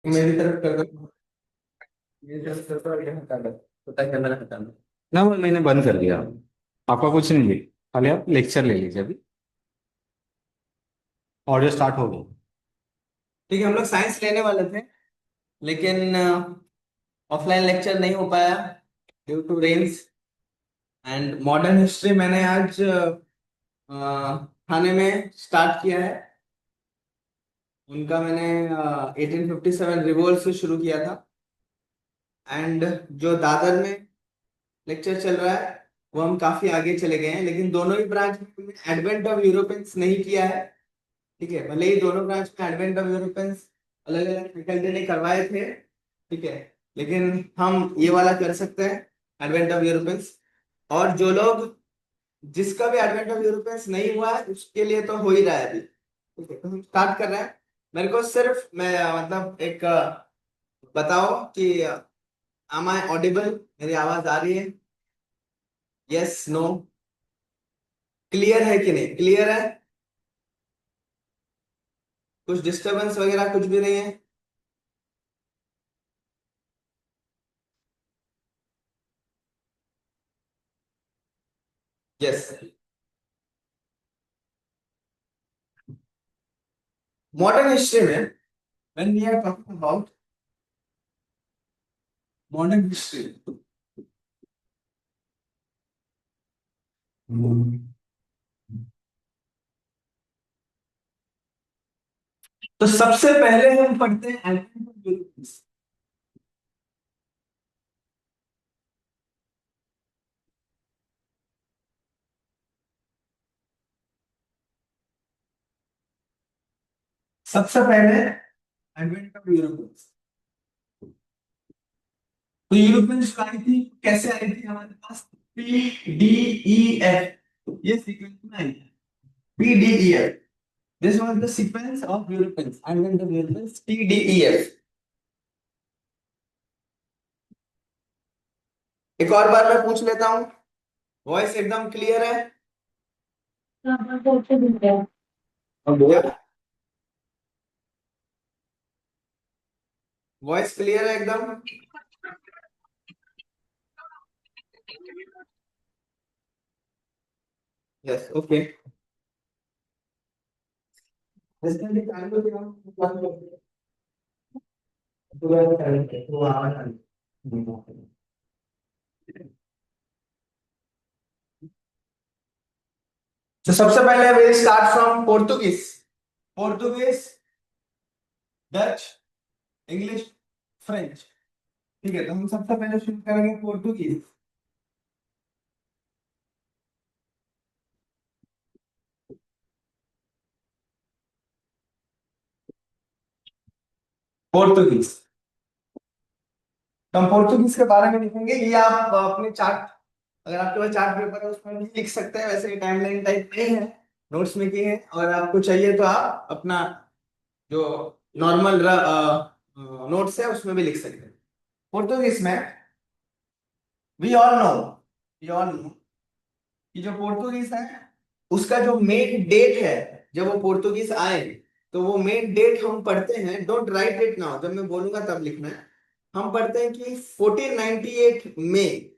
मेरी तरफ कर दो। मेरी तरफ कर दो और ये हटा दो। पता है कैमरा हटाना। ना वो मैंने बंद कर दिया। आपका कुछ नहीं है। खाली आप लेक्चर ले लीजिए अभी। ऑडियो स्टार्ट हो गई। ठीक है, हम लोग साइंस लेने वाले थे, लेकिन ऑफलाइन लेक्चर नहीं हो पाया due to rains. And modern history मैंने आज थाने में स्टार्ट किया है। उनका मैंने 1857 रिवॉल्ट से शुरू किया था। एंड जो दादर में लेक्चर चल रहा है वो हम काफी आगे चले गए हैं, लेकिन दोनों ही ब्रांच में एडवेंट ऑफ यूरोपियंस नहीं किया है। ठीक है, भले ही दोनों ब्रांच में एडवेंट ऑफ यूरोपियंस अलग अलग फैकल्टी ने करवाए थे। ठीक है, लेकिन हम ये वाला कर सकते हैं, एडवेंट ऑफ यूरोपियंस। और जो लोग जिसका भी एडवेंट ऑफ यूरोपियंस नहीं हुआ है उसके लिए तो हो ही रहा है अभी। ठीक है, तो हम स्टार्ट कर रहे हैं। मेरे को सिर्फ मैं मतलब एक बताओ कि am I ऑडिबल, मेरी आवाज आ रही है? यस, नो, क्लियर है कि नहीं? क्लियर है? कुछ डिस्टरबेंस वगैरह कुछ भी नहीं है? यस। मॉडर्न हिस्ट्री में when we are talking about modern history, तो सबसे पहले हम पढ़ते हैं एडवेंट ऑफ यूरोपियंस। सबसे पहले एडवेंट ऑफ यूरोपियंस। तो यूरोपियंस आई थी, कैसे आई थी हमारे पास? PDEF, ये सीक्वेंस में आई है। PDEF, this was the sequence of Europeans, advent of Europeans, PDEF। एक और बार मैं पूछ लेता हूँ, वॉइस एकदम क्लियर है? वॉइस क्लियर है एकदम? Yes, okay. तो सबसे पहले will start from Portuguese. Portuguese, Dutch, English, French. ठीक है, तो हम सबसे पहले शुरू करेंगे पोर्तुगीज। पोर्तुगीज, तो हम पोर्तुगीज के बारे में लिखेंगे। ये आप अपने चार्ट, अगर आपके पास चार्ट पेपर है उसमें भी लिख सकते हैं, वैसे टाइमलाइन टाइप नहीं है, नोट्स में की है। और आपको चाहिए तो आप अपना जो नॉर्मल नोट्स है उसमें भी लिख सकते हैं। पोर्तुगीज में we all know, we all know कि जो पोर्तुगीज है उसका जो मेन डेट है, जब वो पोर्तुगीज आए, तो वो मेन डेट हम पढ़ते हैं। डोंट राइट इट नाउ, जब मैं बोलूंगा तब लिखना है। हम पढ़ते हैं कि 1498 मई,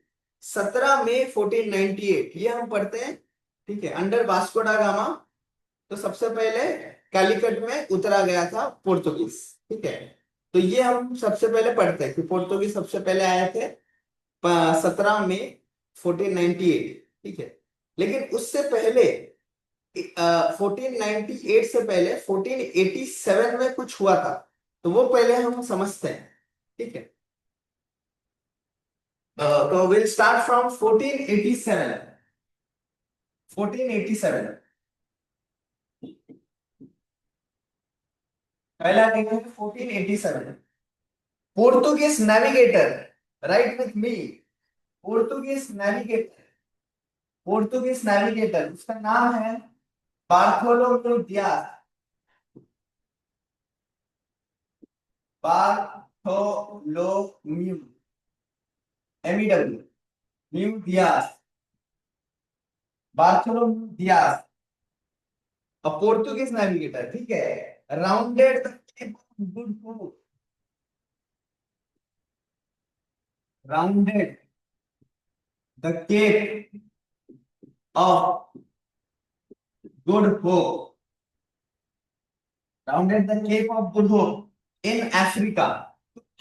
17 मई 1498, ये हम पढ़ते हैं। ठीक है, अंडर वास्को डा गामा। तो सबसे पहले कैलिकट में उतरा गया था पोर्तुगीज। ठीक है, तो ये हम सबसे पहले पढ़ते हैं कि पोर्तुगीज सबसे पहले आए थे 17 मई 1498। ठीक है, लेकिन उससे पहले 1498 से पहले 1487 में कुछ हुआ था, तो वो पहले हम समझते हैं। ठीक है, तो विल स्टार्ट फ्रॉम 1487। 1487 पहला देखेंगे 1487। Portuguese navigator, right with me, Portuguese navigator, Portuguese navigator उसका नाम है Bartholomew Dias. Bartholomew, MEW, mew Dias, Bartholomew Dias, a Portuguese navigator। ठीक है, rounded the Cape of Good Hope. Rounded the Cape of Good Hope, rounded the Cape of Good Hope in Africa.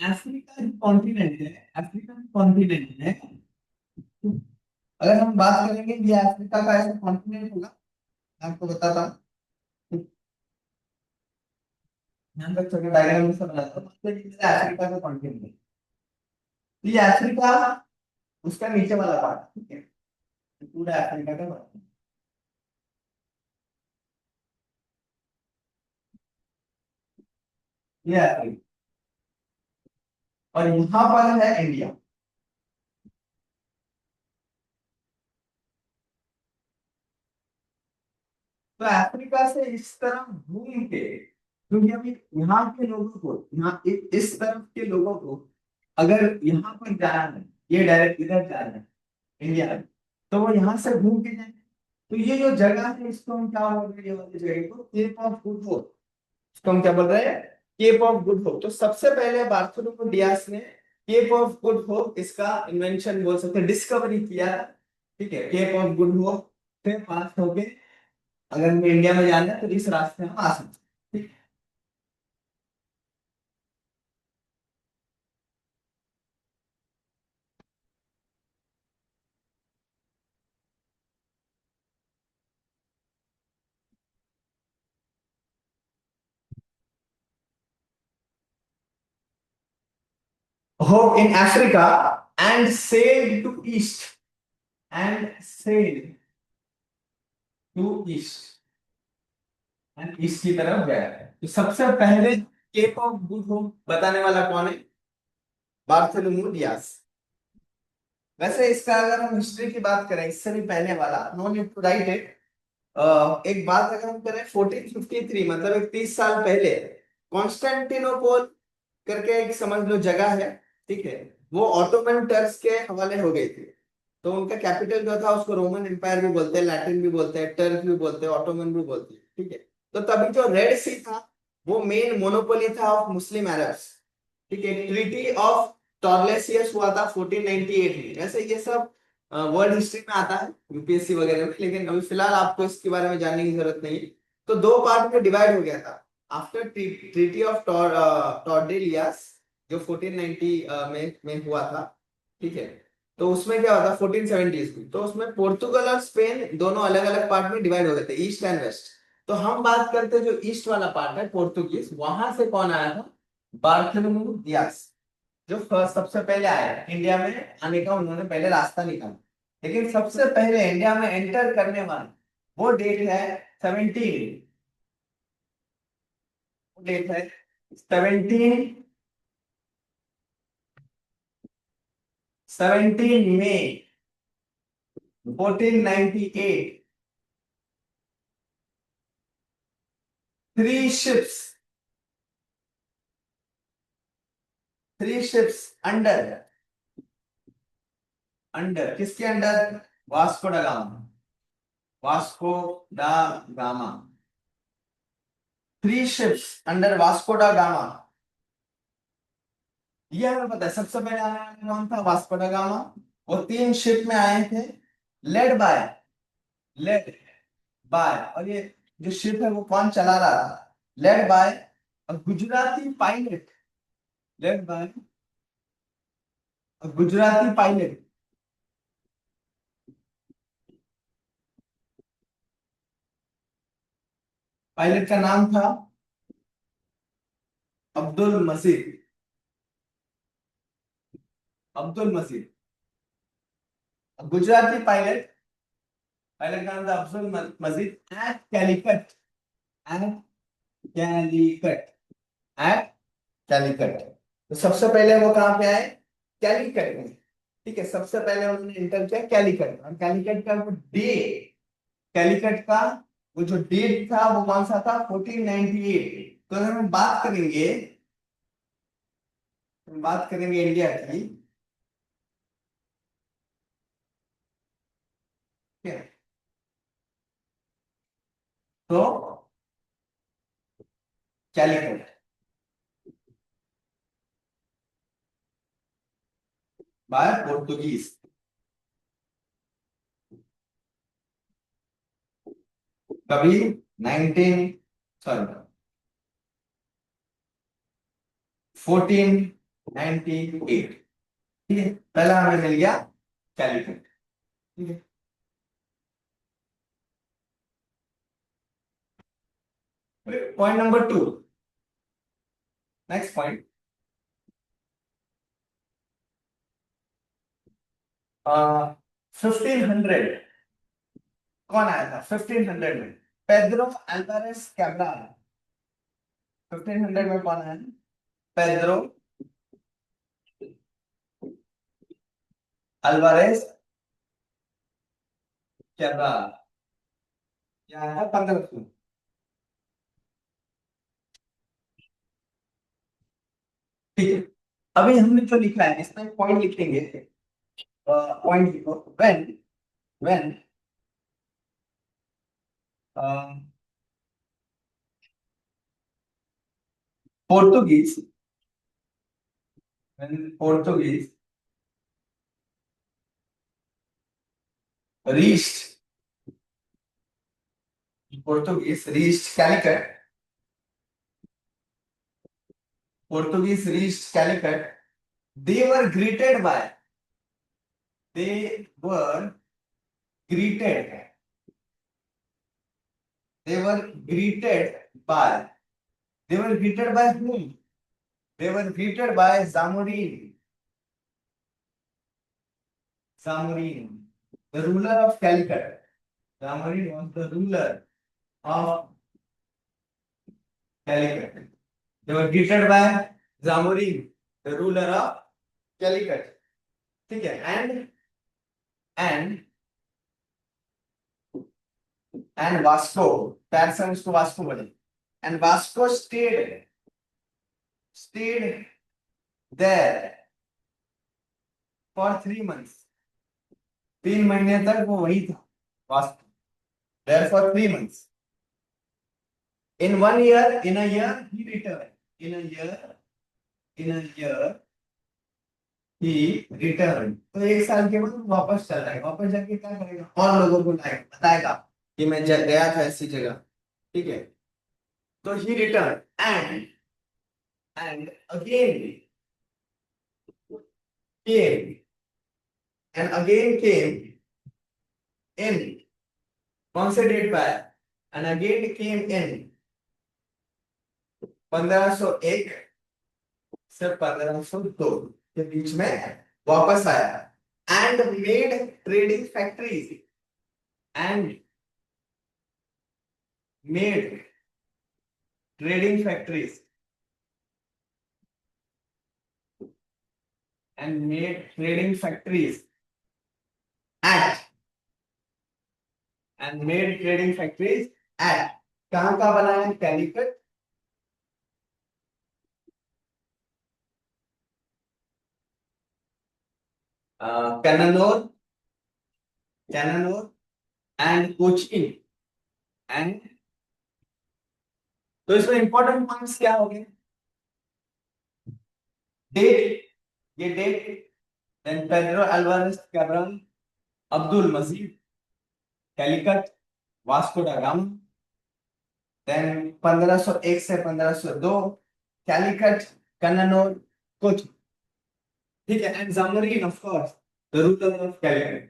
Africa जो continent है, Africa जो continent है, अगर हम बात करेंगे ये अफ्रीका का ऐसा कॉन्टिनेंट होगा, मैं आपको बताता हूँ। यहाँ तक छोटे डायग्राम में सब बनाता हूँ, मतलब ये मेरा अफ्रीका का कॉन्टिनेंट है। तो ये अफ्रीका उसका नीचे वाला पार्ट, ठीक है, ये पूरा अफ्रीका का पार्ट, ये अफ्रीका, और यहाँ पर है इंडिया। तो अफ्रीका से इस तरफ घूम के, क्योंकि अभी यहाँ के लोगों को, यहाँ इस तरफ के लोगों को अगर यहाँ पर जाना है, ये डायरेक्ट इधर जाना है इंडिया में, तो वो यहाँ से घूम के जाए। तो ये जो जगह है इसको हम क्या बोल रहे हैं, ये वाली जगह को केप ऑफ गुड होप, इसको हम क्या बोल रहे हैं, केप ऑफ गुड होप। तो सबसे पहले बार्थोलोमेव डियास ने केप ऑफ गुड होप इसका इन्वेंशन बोल सकते हैं, डिस्कवरी किया, ठीक है, केप ऑफ गुड होप से पास होके अगर हमें इंडिया में जाना है तो इस रास्ते हम आ सकते हैं, ठीक है। Hope in Africa and sailed to east, and sailed to east, and east की तरफ गया है। तो सबसे पहले केप ऑफ गुड होप बताने वाला कौन है, बार्थोलोमेव डियास। वैसे इसका अगर हम हिस्ट्री की बात करें, इससे भी पहले वाला, no need to write it, एक बात अगर हम करें 1453, मतलब एक 30 साल पहले, कॉन्स्टेंटिनोपोल करके एक समझ लो जगह है, ठीक है, वो ऑटोमन टर्क्स के हवाले हो गई थी। तो उनका कैपिटल जो था उसको रोमन एम्पायर भी बोलते हैं, लैटिन भी बोलते हैं, टर्क भी बोलते हैं, ऑटोमन भी बोलते हैं, ठीक है। तो तभी जो रेड सी था वो मेन मोनोपोली था ऑफ मुस्लिम अरब्स, ठीक है। ट्रीटी ऑफ टॉर्लेसियस हुआ था 1498 में। वैसे ये सब वर्ल्ड हिस्ट्री में आता है, यूपीएससी वगैरह में, लेकिन अभी फिलहाल आपको इसके बारे में जानने की जरूरत नहीं है। तो दो पार्ट में डिवाइड हो गया था आफ्टर ट्रीटी ऑफ टॉर्डेलियस, जो 1490 में हुआ था, ठीक है। तो उसमें क्या होता 1470s में, तो उसमें पोर्तुगल और स्पेन दोनों अलग अलग पार्ट में डिवाइड हो गए थे, ईस्ट एंड वेस्ट। तो हम बात करते हैं जो ईस्ट वाला पार्ट है पोर्तुगीज, वहां से कौन आया था, बार्थोलोमेव डियास, जो फर्स्ट सबसे पहले आए इंडिया में, आने का उन्होंने पहले रास्ता निकाला। लेकिन सबसे पहले इंडिया में एंटर करने वाला वो डेट है 17, डेट है 17 मई 1498। Three ships, three ships under, under किसके under, Vasco da gamma, Vasco da gamma, three ships under Vasco da gamma. ये हमें पता है, सबसे पहले आने वाला कौन था, वास्को डा गामा। वो तीन शिप में आए थे, लेड बाय, लेड बाय, और ये जो शिप है वो कौन चला रहा था, led by Gujarati pilot, led by Gujarati pilot. Pilot का नाम था अब्दुल मजीद, अब्दुल मजीद, गुजराती पायलट, पायलट का नाम था Abdul Majid, at Calicut, at Calicut, at Calicut. तो सबसे पहले वो कहाँ पे आए, कैलिकट में, ठीक है। सबसे पहले उन्होंने इंटर किया कैलिकट, और कैलिकट का वो डे, कैलिकट का वो जो डेट था वो कौन सा था, 1498। तो अगर हम बात करेंगे, हम बात करेंगे इंडिया की, ठीक है, तो कैलिकट, बाय पोर्टुगीज। कभी 19 सॉरी 1498। ठीक है, पहला हमें मिल गया कैलिकट। ठीक है, पॉइंट नंबर 2, नेक्स्ट पॉइंट। 1500 कौन आया था 1500 में? Pedro Alvares Cabral. 1500 में कौन आया? Pedro Alvares Cabral. क्या है 1500? ठीक है, अभी हमने जो लिखा है इसमें पॉइंट लिखेंगे। पॉइंट लिखो, when Portuguese when Portuguese reached Calicut. Portuguese reached Calicut. They were greeted by. They were greeted. They were greeted by. They were greeted by whom? They were greeted by Zamorin. Zamorin, the ruler of Calicut. Zamorin was the ruler of Calicut. They were greeted by Zamorin, the ruler of Calicut. ठीक है, and Vasco, पैर से हम इसको Vasco बोले, and Vasco stayed there for 3 months. 3 महीने तक वो वही था, Vasco, there for 3 months. In a year he returned. In a year he returned. तो 1 साल के बाद वापस चल जाएगा, वापस जाके क्या करेगा, और लोगों को बताएगा कि मैं गया था ऐसी जगह। ठीक है, तो he returned and again came in, कौन से डेट पे आया? and again came in 1501 से 1502 के बीच में वापस आया and made trading factories and made trading factories and made trading factories at and made trading factories at कहां का बनाया? Calicut, Cannanore and Cochin and. तो इसमें इंपॉर्टेंट पॉइंट्स क्या हो गए? डेट, ये date, then Pedro Alvares Cabral, Abdul Majid, Calicut, Vasco da Gama, then 1501 से 1502 कैलिकट, कन्नौज, कोच। ठीक है, and Zamorin of course the ruler of Calicut,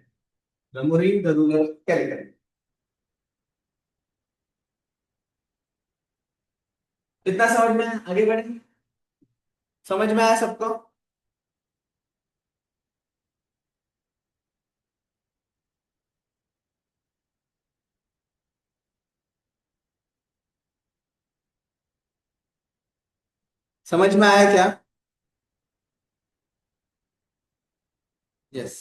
Zamorin the ruler of Calicut. इतना समझ में आगे बढ़े? समझ में आया सबको? समझ में आया क्या? यस,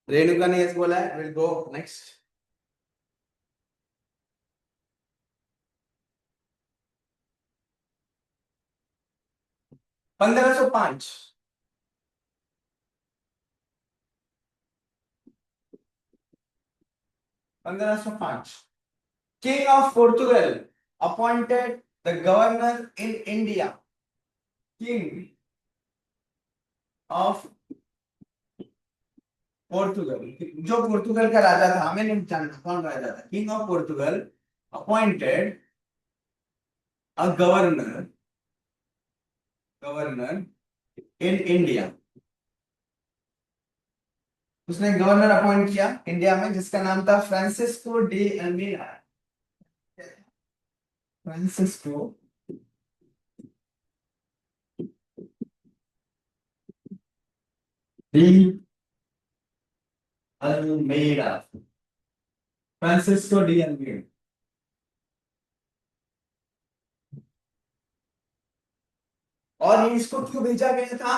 रेणुका ने यस बोला है, will go next. 1505 1505 King of Portugal appointed the governor in India. King of Portugal, जो पोर्तुगल का राजा था, हमें नहीं जानना कौन राजा था, king of Portugal appointed a governor, governor in India. उसने गवर्नर अपॉइंट किया इंडिया में, जिसका नाम था Francisco de Almeida. Francisco de Almeida, Francisco de Almeida. और ये इसको क्यों भेजा गया था?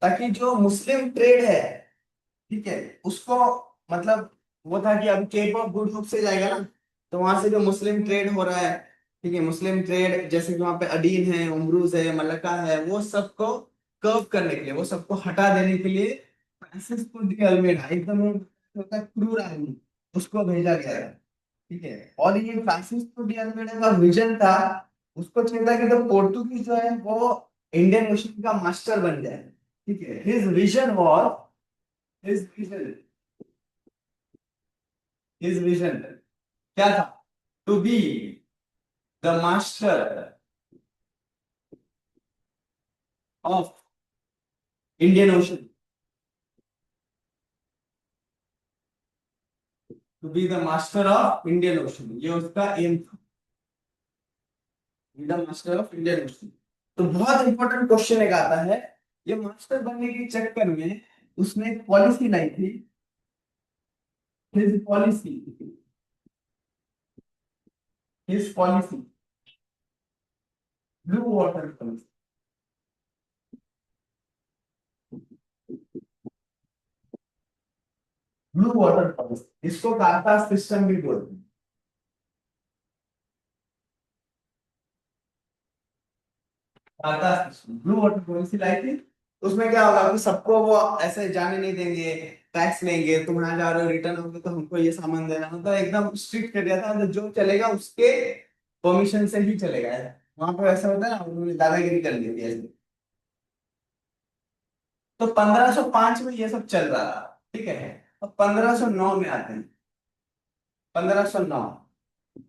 ताकि जो मुस्लिम ट्रेड है, ठीक है, उसको, मतलब वो था कि अब केप ऑफ गुड होप से जाएगा ना, तो वहां से जो मुस्लिम ट्रेड हो रहा है, ठीक है, मुस्लिम ट्रेड जैसे कि वहां पे अडीन है, उमरूज है, मलक्का है, वो सबको कर्व करने के लिए, वो सबको हटा देने के लिए फ्रांसिस्को डी अल्मेडा, एकदम होता है क्रूर आदमी, उसको भेजा गया है। ठीक है, और ये फ्रांसिस्को डी अल्मेडा का विजन था, उसको चाहिए था कि तो पोर्टुगीज जो है वो इंडियन ओशन का मास्टर बन जाए। ठीक है, his vision was, his vision, his vision क्या था? To be the master of Indian Ocean, to be the master of Indian Ocean, ये उसका एम था, the master of Indian Ocean. तो बहुत इंपॉर्टेंट क्वेश्चन एक आता है, ये मास्टर बनने के चक्कर में उसने एक पॉलिसी लाई थी, his policy, his policy, blue water policy. Blue water policy, इसको कांता सिस्टम भी बोलते हैं। कांता सिस्टम, ब्लू वाटर पॉलिसी लाई थी। उसमें क्या होगा कि सबको वो ऐसे जाने नहीं देंगे, टैक्स लेंगे, तुम यहाँ जा रहे हो, रिटर्न होगे तो हमको ये सामान देना, मतलब एकदम स्ट्रिक्ट कर दिया था, तो जो चलेगा उसके परमिशन से ही चलेगा। वहां पे ऐसा होता है ना, उन्होंने दादागिरी कर दी थी ऐसे। तो 1505 में ये सब चल रहा था, ठीक है। अब 1509 में आते हैं, 1509,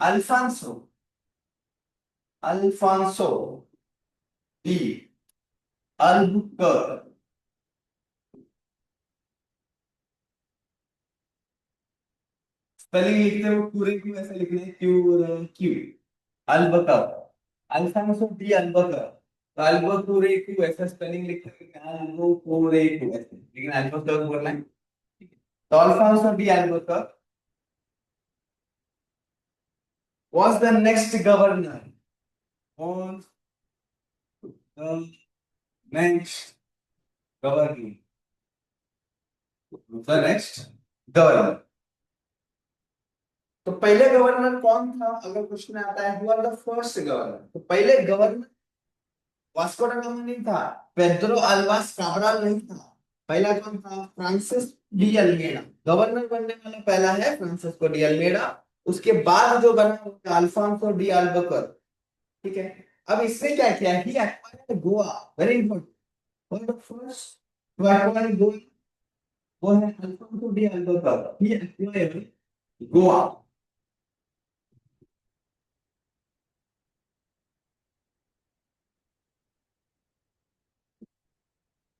Alfonso, Alfonso de Albuquerque. Spelling लिखते हो पूरे क्यू ऐसे लिखने हैं, Q Q, Albuquerque, Alfonso de Albuquerque. तो अल्बुकर्क ऐसा स्पेलिंग लिखते हैं, अल्बुकर्क ऐसे, लेकिन अल्बुकर्क बोलना है। तो Alfonso de Albuquerque was the next governor, was the next governor, the next governor। तो पहले गवर्नर कौन था, अगर क्वेश्चन आता है, हुआ द फर्स्ट गवर्नर, तो पहले गवर्नर वास्को ड गामा नहीं था, पेड्रो अल्वास काब्राल नहीं था, पहला कौन था? Francis de Almeida. गवर्नर बनने वाला पहला है फ्रांसिस्को डी अल्मेडा, उसके बाद जो बना वो था अल्फांसो डी अल्बुकर्क। ठीक है, अब इसने क्या किया, he acquired Goa, very important, one of first to acquire Goa, वो है Alfonso de Albuquerque, he acquired Goa.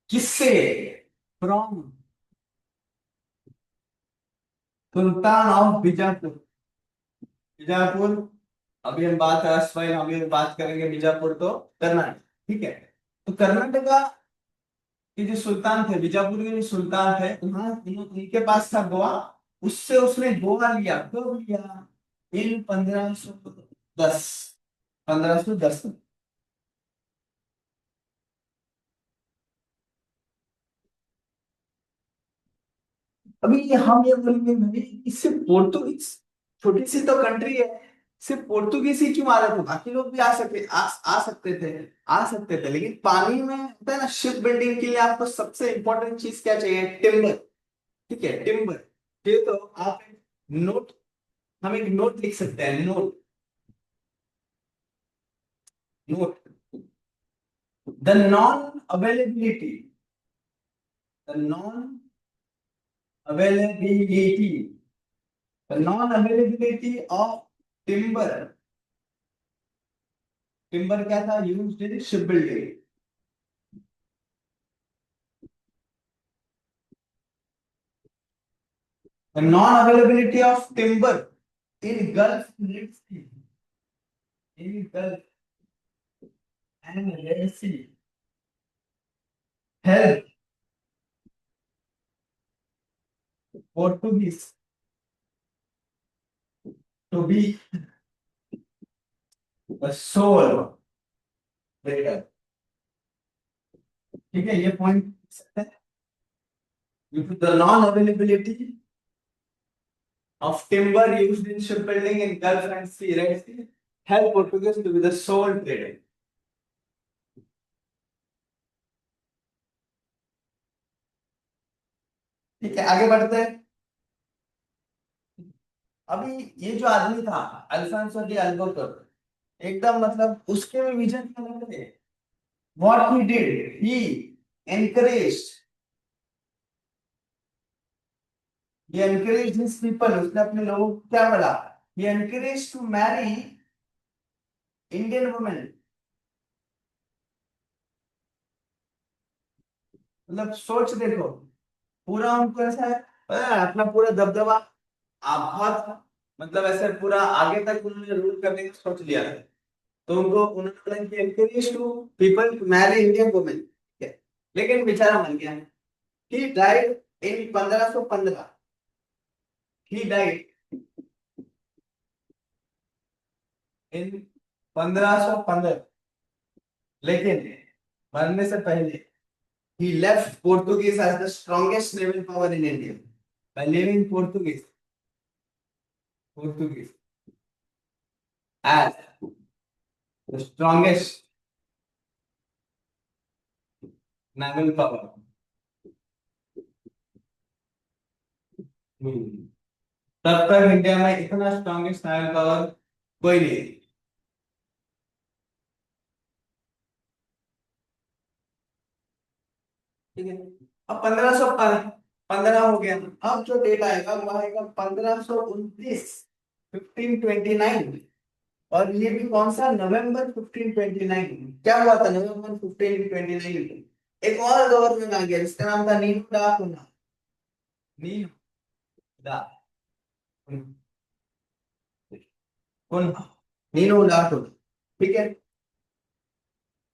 किससे? From sultan of Bijapur, Bijapur. अभी हम बात भाई, अभी हम बात करेंगे बीजापुर तो कर्नाटक, ठीक है। तो कर्नाटका के जो सुल्तान थे, बीजापुर के जो सुल्तान थे, वहां उनके पास था गोवा, उससे उसने गोवा लिया, कब लिया? इन 1510, 1510 में। अभी हम ये बोलेंगे भाई कि सिर्फ पोर्तुगीज, छोटी सी तो कंट्री है, सिर्फ पोर्तुगीज ही क्यों आ रहे थे, बाकी लोग भी आ सकते थे, आ सकते थे, लेकिन पानी में होता है ना, शिप बिल्डिंग के लिए आपको सबसे इंपॉर्टेंट चीज क्या चाहिए? टिम्बर। ठीक है, टिम्बर। ये तो आप एक नोट, हम एक नोट लिख सकते हैं, note, note, the non availability, the non availability, the non availability of timber. Timber क्या था? Used in ship building. The non-availability of timber in Gulf and Red Sea, in Gulf and Red Sea, helped Portuguese to be the sole trader. ठीक है, ये point due to the non-availability of timber used in shipbuilding in Gulf and Red Sea, helped Portuguese to be the sole trader. ठीक है, आगे बढ़ते हैं. अभी ये जो आदमी था अल्फांसो डी अल्बुकर्क, एकदम मतलब उसके भी विजन क्या अलग थे. What he did, he encouraged, he encouraged his people. उसने अपने लोगों को क्या बोला? He encouraged to marry Indian women. मतलब सोच देखो, पूरा उनको ऐसा है, अपना पूरा दबदबा आप बहुत मतलब ऐसे पूरा आगे तक उन्होंने रूल करने का सोच लिया था. तो उनको उन्होंने encourage to people to marry Indian women. लेकिन बेचारा मर गया. He died in 1515. He died in 1515. लेकिन मरने से पहले he left Portuguese as the strongest naval power in India by leaving Portuguese as the strongest naval power. तब तक इंडिया में इतना स्ट्रॉन्गेस्ट नेवल पावर कोई नहीं थी. ठीक है, अब 1515 हो गया. अब जो डेट आएगा वो आएगा 1529, 1529. और ये भी कौन सा? नवंबर 1529. क्या हुआ था नवंबर 1529? एक और गवर्नमेंट आ गया जिसका नाम था नीनू डा कुना. नीनू डा कुना, नीनू डा कुना. ठीक है.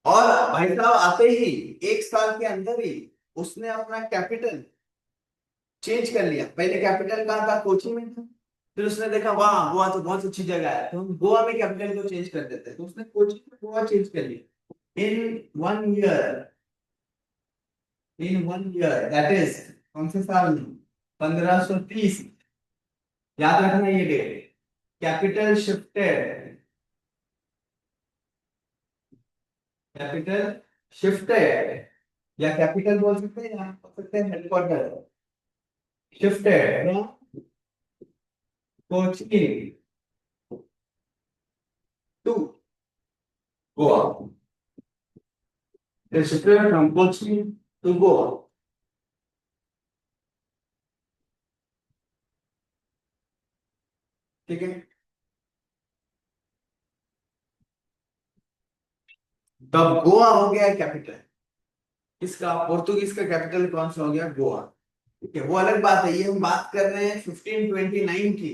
और भाई साहब आते ही एक साल के अंदर ही उसने अपना कैपिटल चेंज कर लिया. पहले कैपिटल कहाँ था? कोची में था. फिर उसने देखा वाह गोवा तो बहुत अच्छी जगह है, तो हम गोवा में कैपिटल को चेंज कर देते हैं. तो उसने कोची में गोवा चेंज कर लिया. इन 1 ईयर दैट इज कौन से साल में? 1530. याद रखना ये डेट. कैपिटल शिफ्टेड, कैपिटल शिफ्टेड, या कैपिटल बोल सकते हैं या बोल सकते हैं headquarter. Shifted Kochi to Goa. Shifted from Kochi to Goa. ठीक है. तब गोवा हो गया कैपिटल. इसका पोर्तुगीज का कैपिटल कौन सा हो गया? गोवा. ठीक है, वो अलग बात है. ये हम बात कर रहे हैं 1529 की.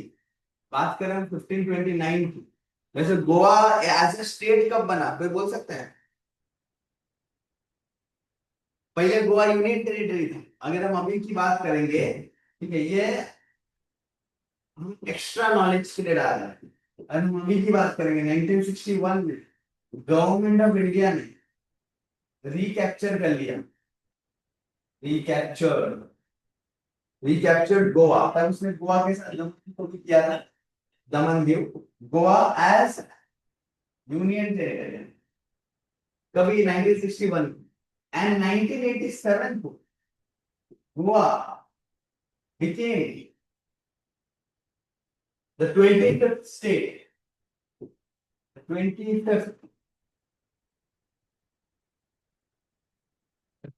बात कर रहे हैं 1529 की. वैसे गोवा एज ए स्टेट कब बना फिर बोल सकते हैं? पहले गोवा यूनियन टेरिटरी था. अगर हम अभी की बात करेंगे, ठीक है, ये हम एक्स्ट्रा नॉलेज के लिए डाल रहे हैं. अगर हम अभी की बात करेंगे 1961 में गवर्नमेंट ऑफ इंडिया ने रिकैप्चर कर लिया. Recapture recaptured Goa. तब उसने गोवा के साथ दमन को भी किया था. Daman Diu Goa as union territory. कभी 1961 एंड 1987 को Goa became the 25th state. The 25th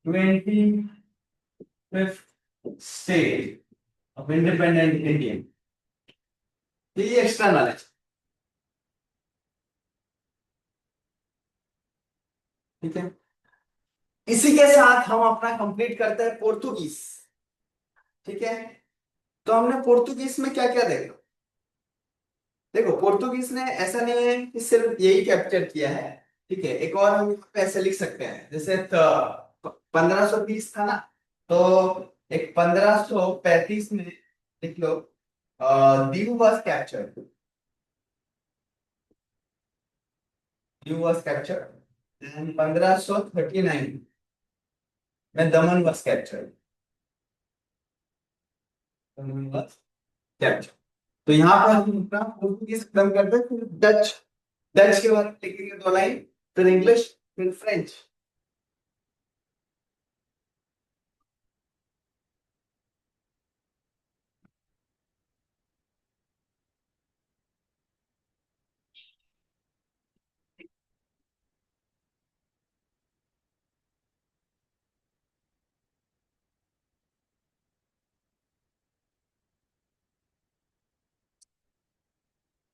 25th state of independent Indian. तो ये एक्स्ट्रा नॉलेज। ठीक है, इसी के साथ हम अपना कंप्लीट करते हैं पोर्तुगीज। ठीक है, तो हमने पोर्तुगीज में क्या क्या देखा। देखो पोर्तुगीज ने ऐसा नहीं है कि सिर्फ यही कैप्चर किया है। ठीक है, एक और हम यहाँ पे ऐसे लिख सकते हैं, जैसे 1520 था ना, तो एक 1535 में लिख लो, Diu was captured. Diu was captured and 1539 में Daman was captured. Daman was captured. तो यहाँ पर हम अपना पोर्तुगीज खत्म करते हैं, फिर डच। डच के बारे में लिखेंगे 2 लाइन, फिर इंग्लिश, फिर फ्रेंच।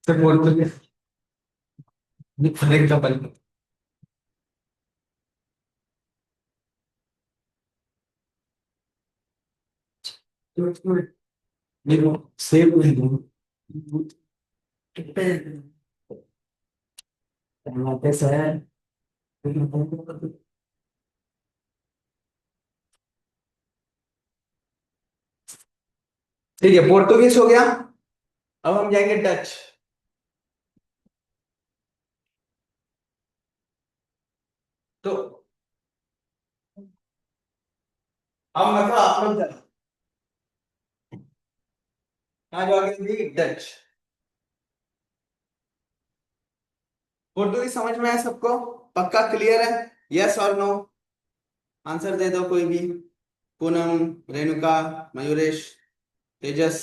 तो पोर्तुगीज लिख दो पहले। देखो सेव कर दो। कैसा है। ठीक है, पोर्तुगीज हो गया। अब हम जाएंगे डच। तो अब मतलब आप लोग कहाँ जाओगे, डच। पोर्तुगीज समझ में है सबको, पक्का क्लियर है, यस और नो। आंसर दे दो कोई भी। पूनम, रेणुका, मयूरेश, तेजस,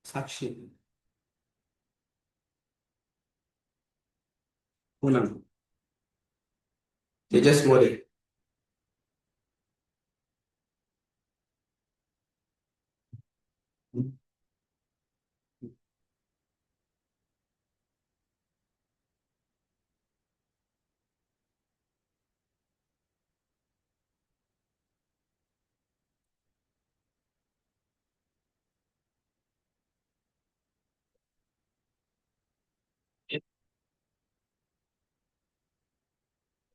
साक्षी, पूनम, तेजस मौर्य।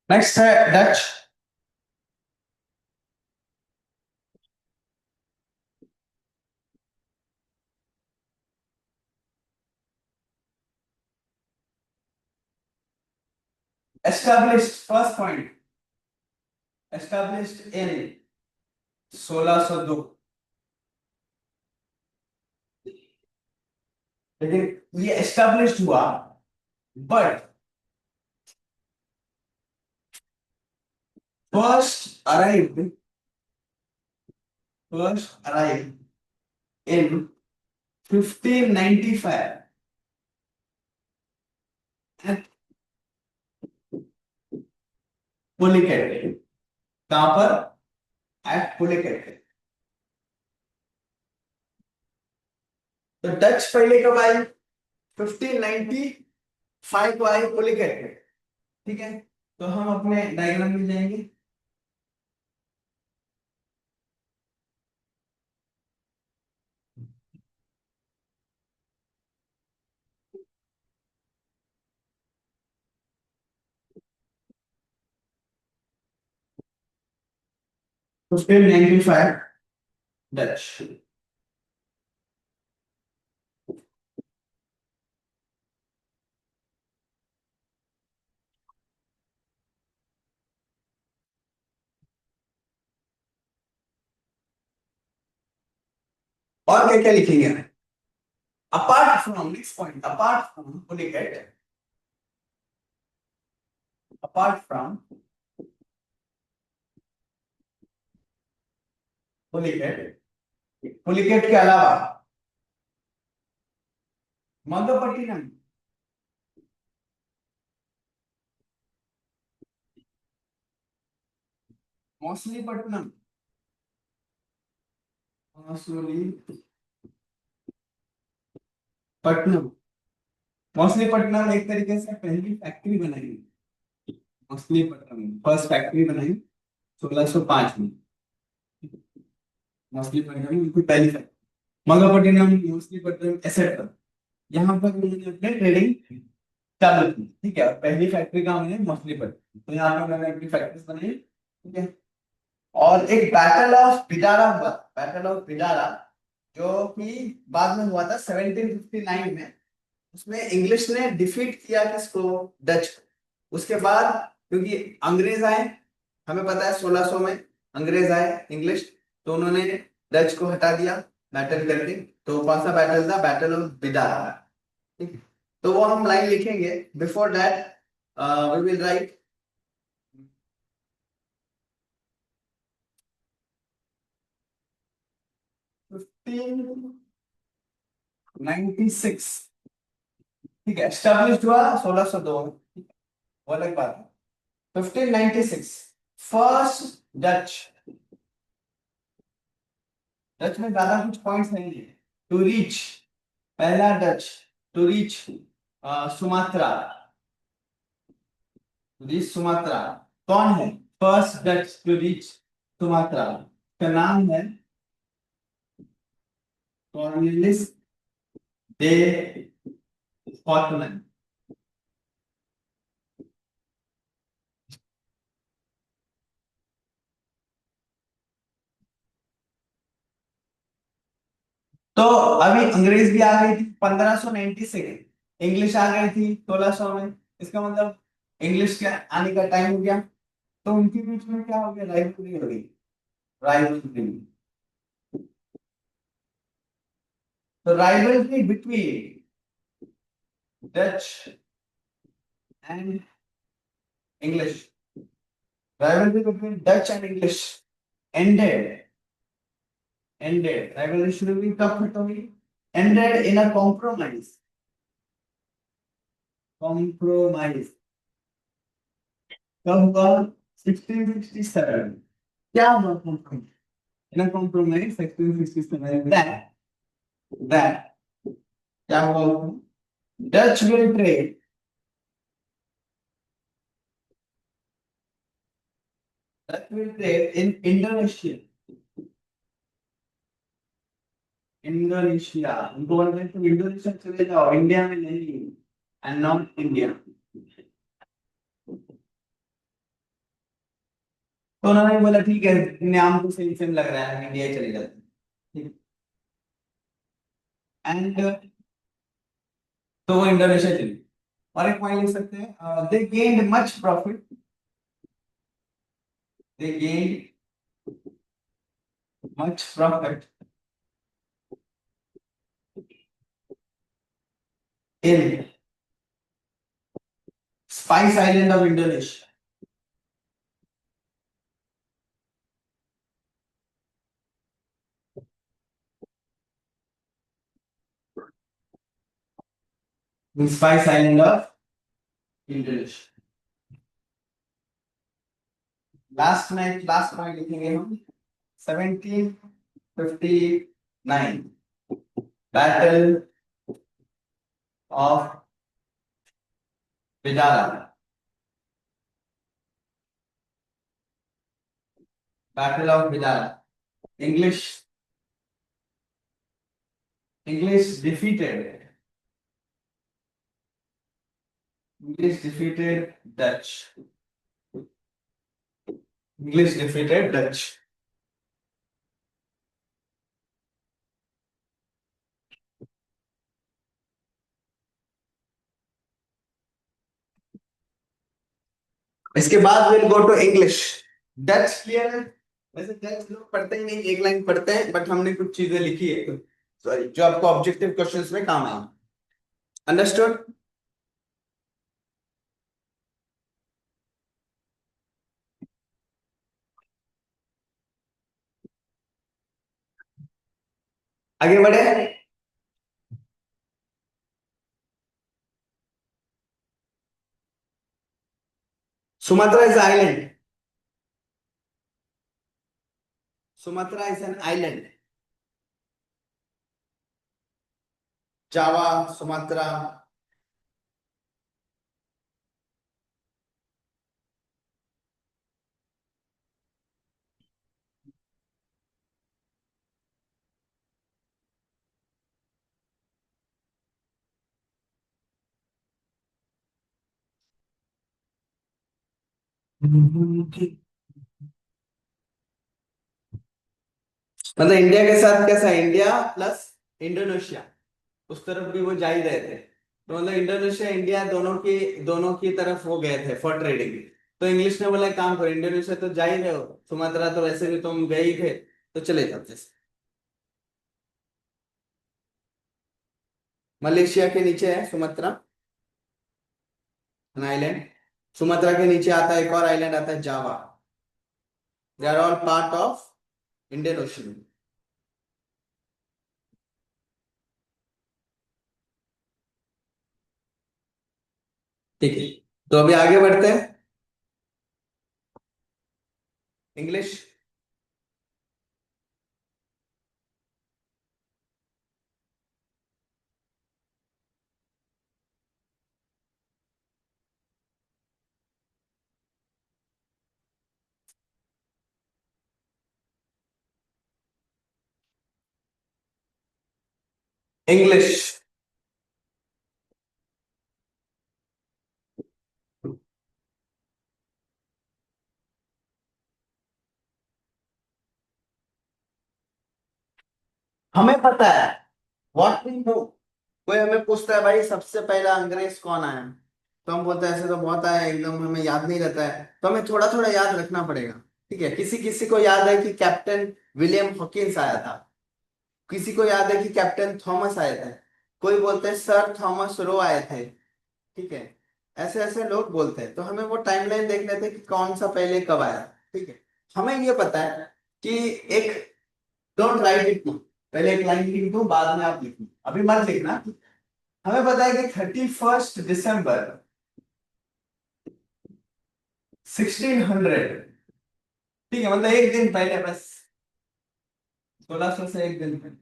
नेक्स्ट है Dutch. Established, first point, established in 1602। लेकिन ये एस्टैब्लिश्ड हुआ, but first arrived, first arrived in 1595 at Pulicat. कहां पर, एट पुलिकेट। तो डच पहले कब आई, 1595 को आई पुलिकेट। ठीक है, तो हम अपने डायग्राम में जाएंगे। 1595 डच। और क्या क्या लिखेंगे, apart from, next point, apart from Pulicat, apart from Pulicat, Pulicat के अलावा मधुपट्टिनम, मछलीपट्टनम। मछलीपट्टनम। मछलीपट्टनम एक तरीके से पहली फैक्ट्री बनाई। मछलीपट्टनम फर्स्ट फैक्ट्री बनाई 1605 में। मछलीपट्टनम उनकी पहली फैक्ट्री। मगहपट्टिनम, मछलीपट्टनम एसेट्रा, यहाँ पर उन्होंने अपने ट्रेडिंग चालू की। ठीक है, और पहली फैक्ट्री का हमने मछलीपट्टनम, तो यहाँ पे उन्होंने अपनी फैक्ट्री बनाई। ठीक है, और एक बैटल ऑफ पिटारा हुआ, बैटल ऑफ पिटारा, जो कि बाद में हुआ था 1759 में। उसमें इंग्लिश ने डिफीट किया किसको, डच को। उसके बाद क्योंकि अंग्रेज आए, हमें पता है 1600 में अंग्रेज आए इंग्लिश, तो उन्होंने डच को हटा दिया बैटल करके। तो कौन सा बैटल था, बैटल ऑफ बिदारा। ठीक है? तो वो हम लाइन लिखेंगे। Before that we will write 1596। ठीक है, एस्टेब्लिश हुआ 1602 में। वो अलग बात है। 1596 फर्स्ट डच। डच में ज्यादा कुछ पॉइंट्स नहीं है। टू रीच, पहला Dutch to reach Sumatra, reach Sumatra. कौन है first Dutch to reach Sumatra? का नाम है कॉर्नेलिस डे हॉटमैन। तो अभी अंग्रेज भी आ गई थी 1590 से, इंग्लिश आ गई थी 1600 में। इसका मतलब इंग्लिश के आने का टाइम हो गया। तो उनके बीच में क्या हो गया, राइवलरी हो गई, राइवलरी। तो rivalry between Dutch and English, rivalry between Dutch and English ended, rivalry शुरू हुई कब खत्म हुई, ended in a compromise, compromise कब हुआ, 1667। क्या हुआ compromise? In a compromise 1667 that क्या हुआ, Dutch will trade, in Indonesia, Indonesia. उनको बोलते हैं तुम इंडोनेशिया चले जाओ, इंडिया में नहीं, एंड नॉट इंडिया। तो उन्होंने बोला ठीक है, नाम तो सेम सेम लग रहा है, हम इंडिया ही चले जाते हैं। ठीक है, एंड तो वो इंडोनेशिया चली। और एक पॉइंट लिख सकते हैं, they gained much profit, they gained much profit in spice island of Indonesia. Spice island of Indonesia. Last point लिखेंगे हम 1759 battle of Bedara, battle of Bedara. English English defeated, English defeated Dutch, English defeated Dutch. इसके बाद will go to English. Dutch clear है? वैसे Dutch लोग पढ़ते ही नहीं, एक लाइन पढ़ते हैं, बट हमने कुछ चीजें लिखी है, सॉरी, जो आपको ऑब्जेक्टिव क्वेश्चंस में काम आए। अंडरस्टूड? आगे बढ़े। Sumatra is island. Sumatra is an island. Java, Sumatra. मतलब इंडिया के साथ कैसा है, इंडिया प्लस इंडोनेशिया, उस तरफ भी वो जा ही रहे थे। तो मतलब इंडोनेशिया इंडिया दोनों की तरफ वो गए थे फॉर ट्रेडिंग। तो इंग्लिश ने बोला एक काम करो, इंडोनेशिया तो जा ही रहे हो, सुमात्रा तो वैसे भी तुम गए ही थे, तो चले जाओ जैसे। मलेशिया के नीचे है सुमात्रा, एन आइलैंड। सुमात्रा के नीचे आता है एक और आइलैंड आता है Java. They are all part of Indian Ocean. ठीक है, तो अभी आगे बढ़ते हैं। इंग्लिश। इंग्लिश। हमें पता है, व्हाट वी नो। कोई हमें पूछता है भाई सबसे पहला अंग्रेज कौन आया, तो हम बोलते हैं ऐसे तो बहुत आया, एकदम हमें याद नहीं रहता है, तो हमें थोड़ा थोड़ा याद रखना पड़ेगा। ठीक है, किसी किसी को याद है कि कैप्टन विलियम हॉकिंस आया था, किसी को याद है कि कैप्टन थॉमस आए थे, कोई बोलते हैं सर थॉमस रो आए थे। ठीक है, ऐसे ऐसे लोग बोलते हैं, तो हमें वो टाइमलाइन देख लेते हैं कि कौन सा पहले कब आया। ठीक है, हमें ये पता है कि एक, डोंट राइट इट, पहले एक लाइन लिख दो बाद में आप लिखो, अभी मत लिखना। हमें पता है कि 31 दिसंबर 1600, ठीक है, मतलब एक दिन पहले बस, 1600 से एक दिन पहले,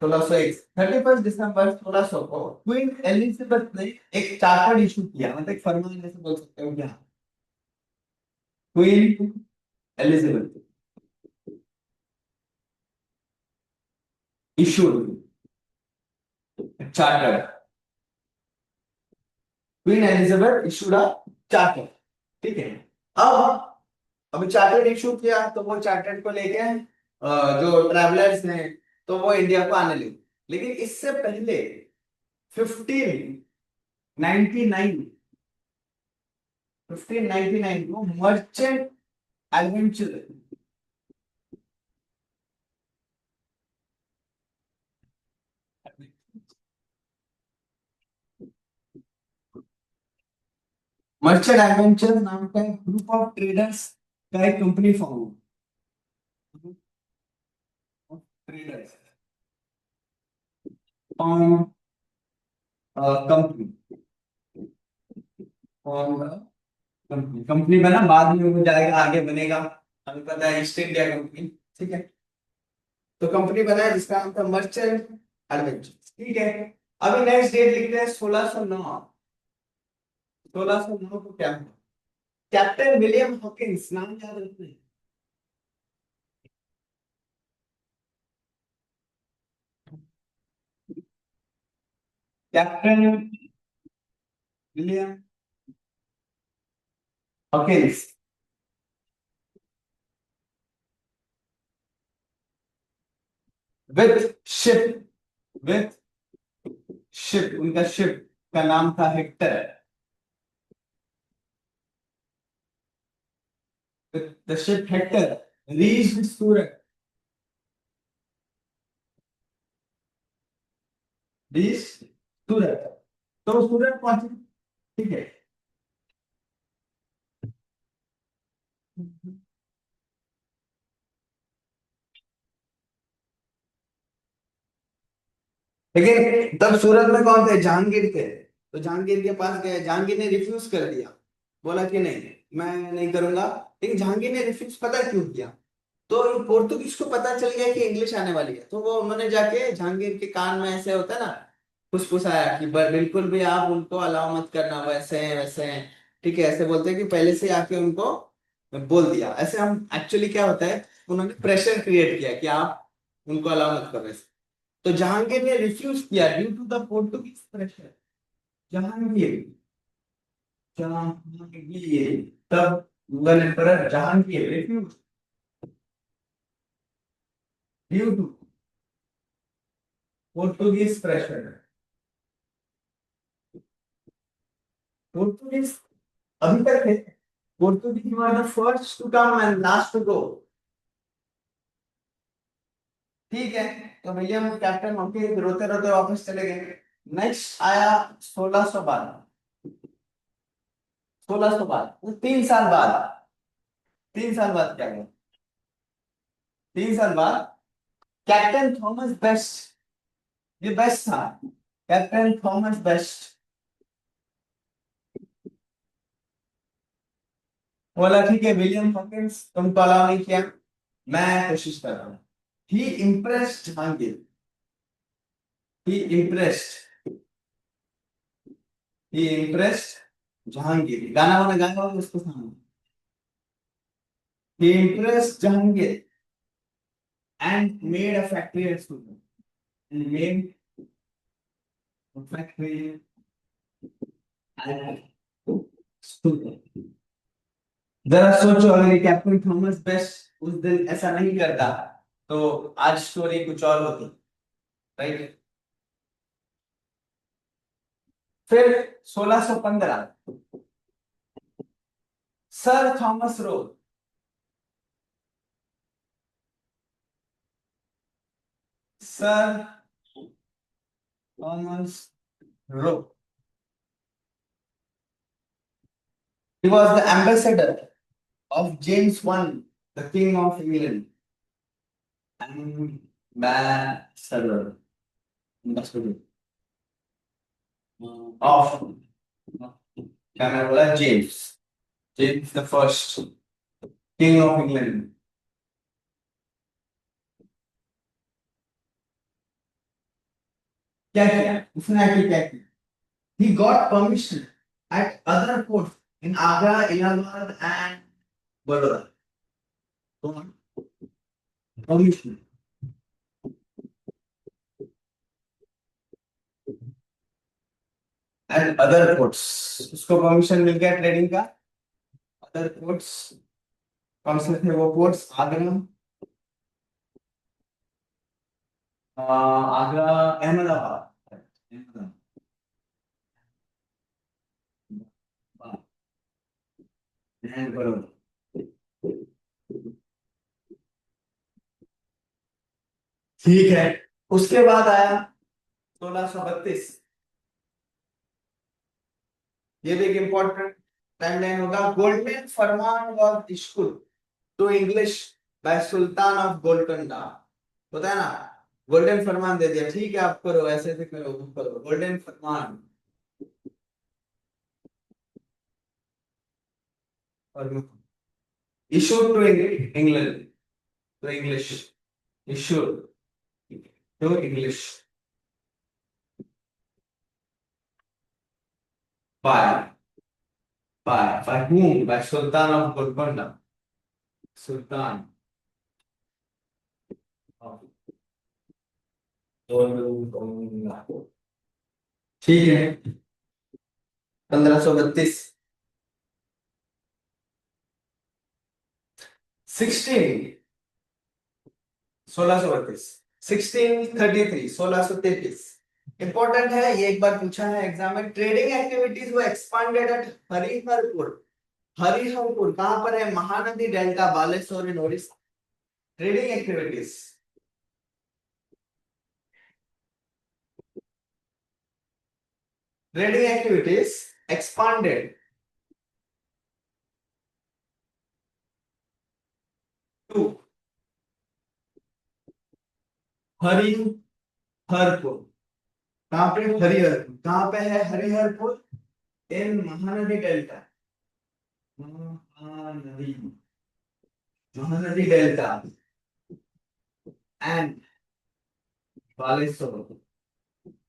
1601, 31 दिसंबर 1600 को क्वीन एलिजाबेथ ने एक चार्टर इशू किया, मतलब एक फरमान जैसे बोल सकते हो क्या, queen Elizabeth issued charter, queen Elizabeth issued a charter. ठीक है, अब अभी चार्टर्ड इशू किया तो वो चार्टर्ड को लेके जो ट्रैवलर्स ने, तो वो इंडिया को आने लगे। लेकिन इससे पहले 1599, 1599 को मर्चेंट एडवेंचर, मर्चेंट एडवेंचर नाम का एक ग्रुप ऑफ ट्रेडर्स का एक कंपनी फॉर्म हुआ, traders form company, form company, company बना, बाद में वो जाएगा आगे बनेगा, हमें पता है ईस्ट इंडिया कंपनी। ठीक है, तो कंपनी बना है जिसका नाम था मर्चेंट एडवेंचर। ठीक है, अभी नेक्स्ट डेट लिखते हैं 1609। 1609 को क्या हुआ, कैप्टन विलियम हॉकिंस, नाम याद रखते हैं। Captain William Hawkins with ship, with ship, उनका शिप का नाम था Hector, with the ship Hector reached Surat, reached Surat, तो सूरत पहुंचे। ठीक है, लेकिन तब सूरत में कौन थे, जहांगीर थे, तो जहांगीर के पास गए, जहांगीर ने रिफ्यूज कर दिया, बोला कि नहीं मैं नहीं करूंगा। लेकिन जहांगीर ने रिफ्यूज पता है क्यों किया, तो पोर्तुगीज को पता चल गया कि इंग्लिश आने वाली है, तो वो उन्होंने जाके जहांगीर के कान में ऐसे होता है ना, फुसफुसाया कि बिल्कुल भी आप उनको अलाउ मत करना, वैसे हैं वैसे हैं। ठीक है, ऐसे बोलते हैं कि पहले से आके उनको बोल दिया। ऐसे हम एक्चुअली क्या होता है, उन्होंने प्रेशर क्रिएट किया कि आप उनको अलाउ मत करो ऐसे। तो जहांगीर ने रिफ्यूज किया due to the Portuguese pressure. Jahangir Jahangir तब Mughal emperor Jahangir refuse due to Portuguese pressure. Portuguese अभी तक थे, Portuguese were the first to come and last to go. ठीक है, तो विलियम कैप्टन होके रोते रोते वापस चले गए। नेक्स्ट आया 1612। 1612 3 साल बाद, 3 साल बाद क्या हुआ? 3 साल बाद कैप्टन थॉमस बेस्ट, ये बेस्ट था, कैप्टन थॉमस बेस्ट बोला ठीक है विलियम हॉकिंस तुमको अलाउ नहीं किया, मैं कोशिश कर रहा हूँ। He impressed Jahangir, he impressed, he impressed Jahangir. गाना वाना गाना होगा उसको सामने। He impressed Jahangir and made a factory at Surat. And made a factory at Surat. जरा सोचो, अगर ये कैप्टन थॉमस बेस्ट उस दिन ऐसा नहीं करता तो आज स्टोरी कुछ और होती, राइट? फिर 1615 sir Thomas Roe, sir Thomas Roe, he was the ambassador of James I, the King of England. Ambassador, ambassador of, क्या मैंने बोला, James, James the first king of England. क्या किया उसने, आके क्या किया? He got permission at other court in Agra, Allahabad and Baroda. Permission and other courts, उसको परमिशन मिल गया ट्रेडिंग का। अदर कोर्ट्स कौन से थे वो कोर्ट्स? आगरा, आगरा, अहमदाबाद, एंड बड़ौदा। ठीक है, उसके बाद आया 1632। ये भी एक इंपॉर्टेंट टाइमलाइन होगा। Golden farman was issued to English by sultan of Golconda. होता है ना, गोल्डन फरमान दे दिया, ठीक है आप करो, ऐसे ऐसे करो, गोल्डन फरमान और issued to England, to English, issued to English by, by whom? By sultan of Golconda, sultan of Golconda. ठीक है, 1532। 1632, 1633, 1633 इंपॉर्टेंट है, ये एक बार पूछा है एग्जाम में। ट्रेडिंग एक्टिविटीज वो एक्सपांडेड एट हरिहरपुर। हरिहरपुर कहां पर है? Mahanadi delta, Baleshwar in Odisha. Trading activities, trading activities expanded to Hariharpur. कहां पे? हरिहरपुर। कहां पे है Hariharpur? In Mahanadi delta, Mahanadi, Mahanadi delta and Baleshwar,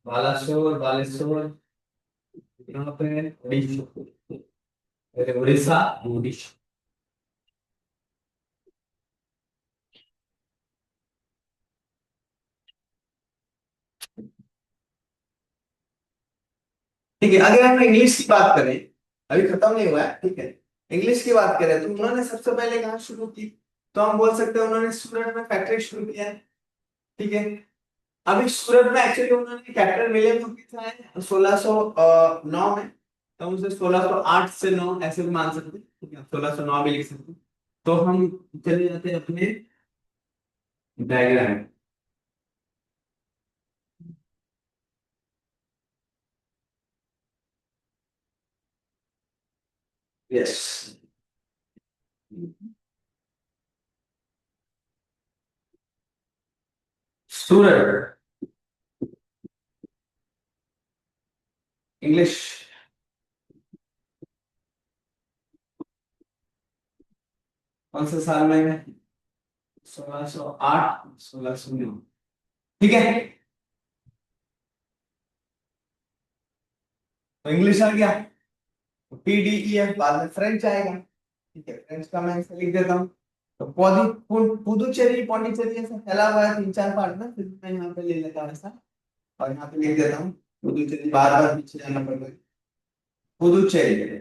Balasore Baleshwar, यहाँ पे उड़ीसा, उड़ीसा उड़ीसा। ठीक है, अगर हम इंग्लिश की बात करें, अभी खत्म नहीं हुआ है, ठीक है। इंग्लिश की बात करें तो उन्होंने सबसे पहले कहाँ शुरू की, तो हम बोल सकते हैं उन्होंने सूरत में फैक्ट्री शुरू किया है, ठीक है। अभी सूरत में एक्चुअली उन्होंने कैपिटल विलियम को किया है 1609 में, तो हम उसे 1608 से 9 ऐसे भी मान सकते हैं, ठीक है, 1609 भी लिख सकते हैं। तो हम चले जाते हैं अपने डायग्राम। यस, सूरत, इंग्लिश, कौन से साल में है? 1608, 1609, ठीक है। तो इंग्लिश आ गया, पीडीईएफ, बाद में फ्रेंच आएगा, ठीक है। फ्रेंच का मैं ऐसे लिख देता हूँ। तो पुदुचेरी पौंडीचेरी ऐसा फैला हुआ है 3 4 पार्ट में, फिर मैं यहाँ पे ले लेता हूँ ऐसा, और यहाँ पे लिख देता हूँ पुदुचेरी, बार बार पीछे जाना पड़ता है। पुदुचेरी,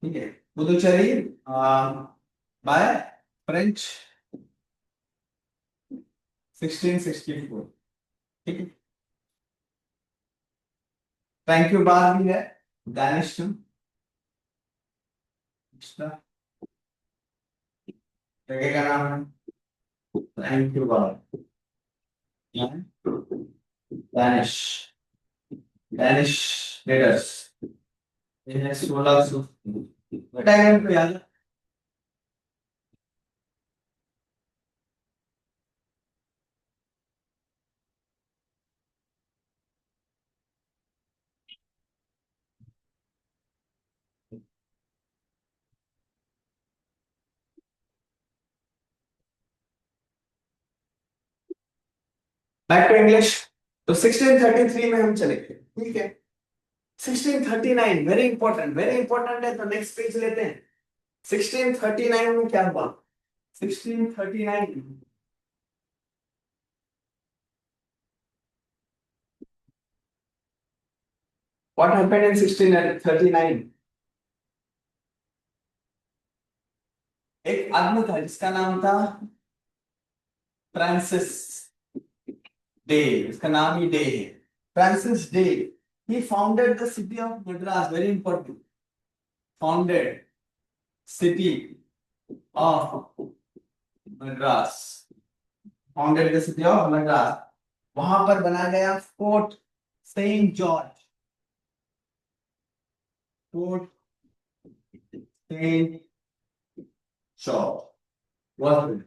ठीक है, पुदुचेरी बाय फ्रेंच 1664, ठीक है। थैंक यू बार भी है, डैनिश इसका जगह का नाम है, thank you bar, Danish, Danish letters, ये है 1600, डायग्राम को याद है। बैक टू इंग्लिश, तो 1633 में हम चले गए, ठीक है। 1639 वेरी इंपॉर्टेंट है, तो नेक्स्ट पेज लेते हैं। 1639 में क्या हुआ? 1639, व्हाट हैपेंड इन 1639? एक आदमी था जिसका नाम था फ्रांसिस डे, उसका नाम ही डे है, Francis Day. He founded the city of Madras, very important, founded city of Madras, founded the city of Madras. वहां पर बनाया गया fort saint George, fort saint George,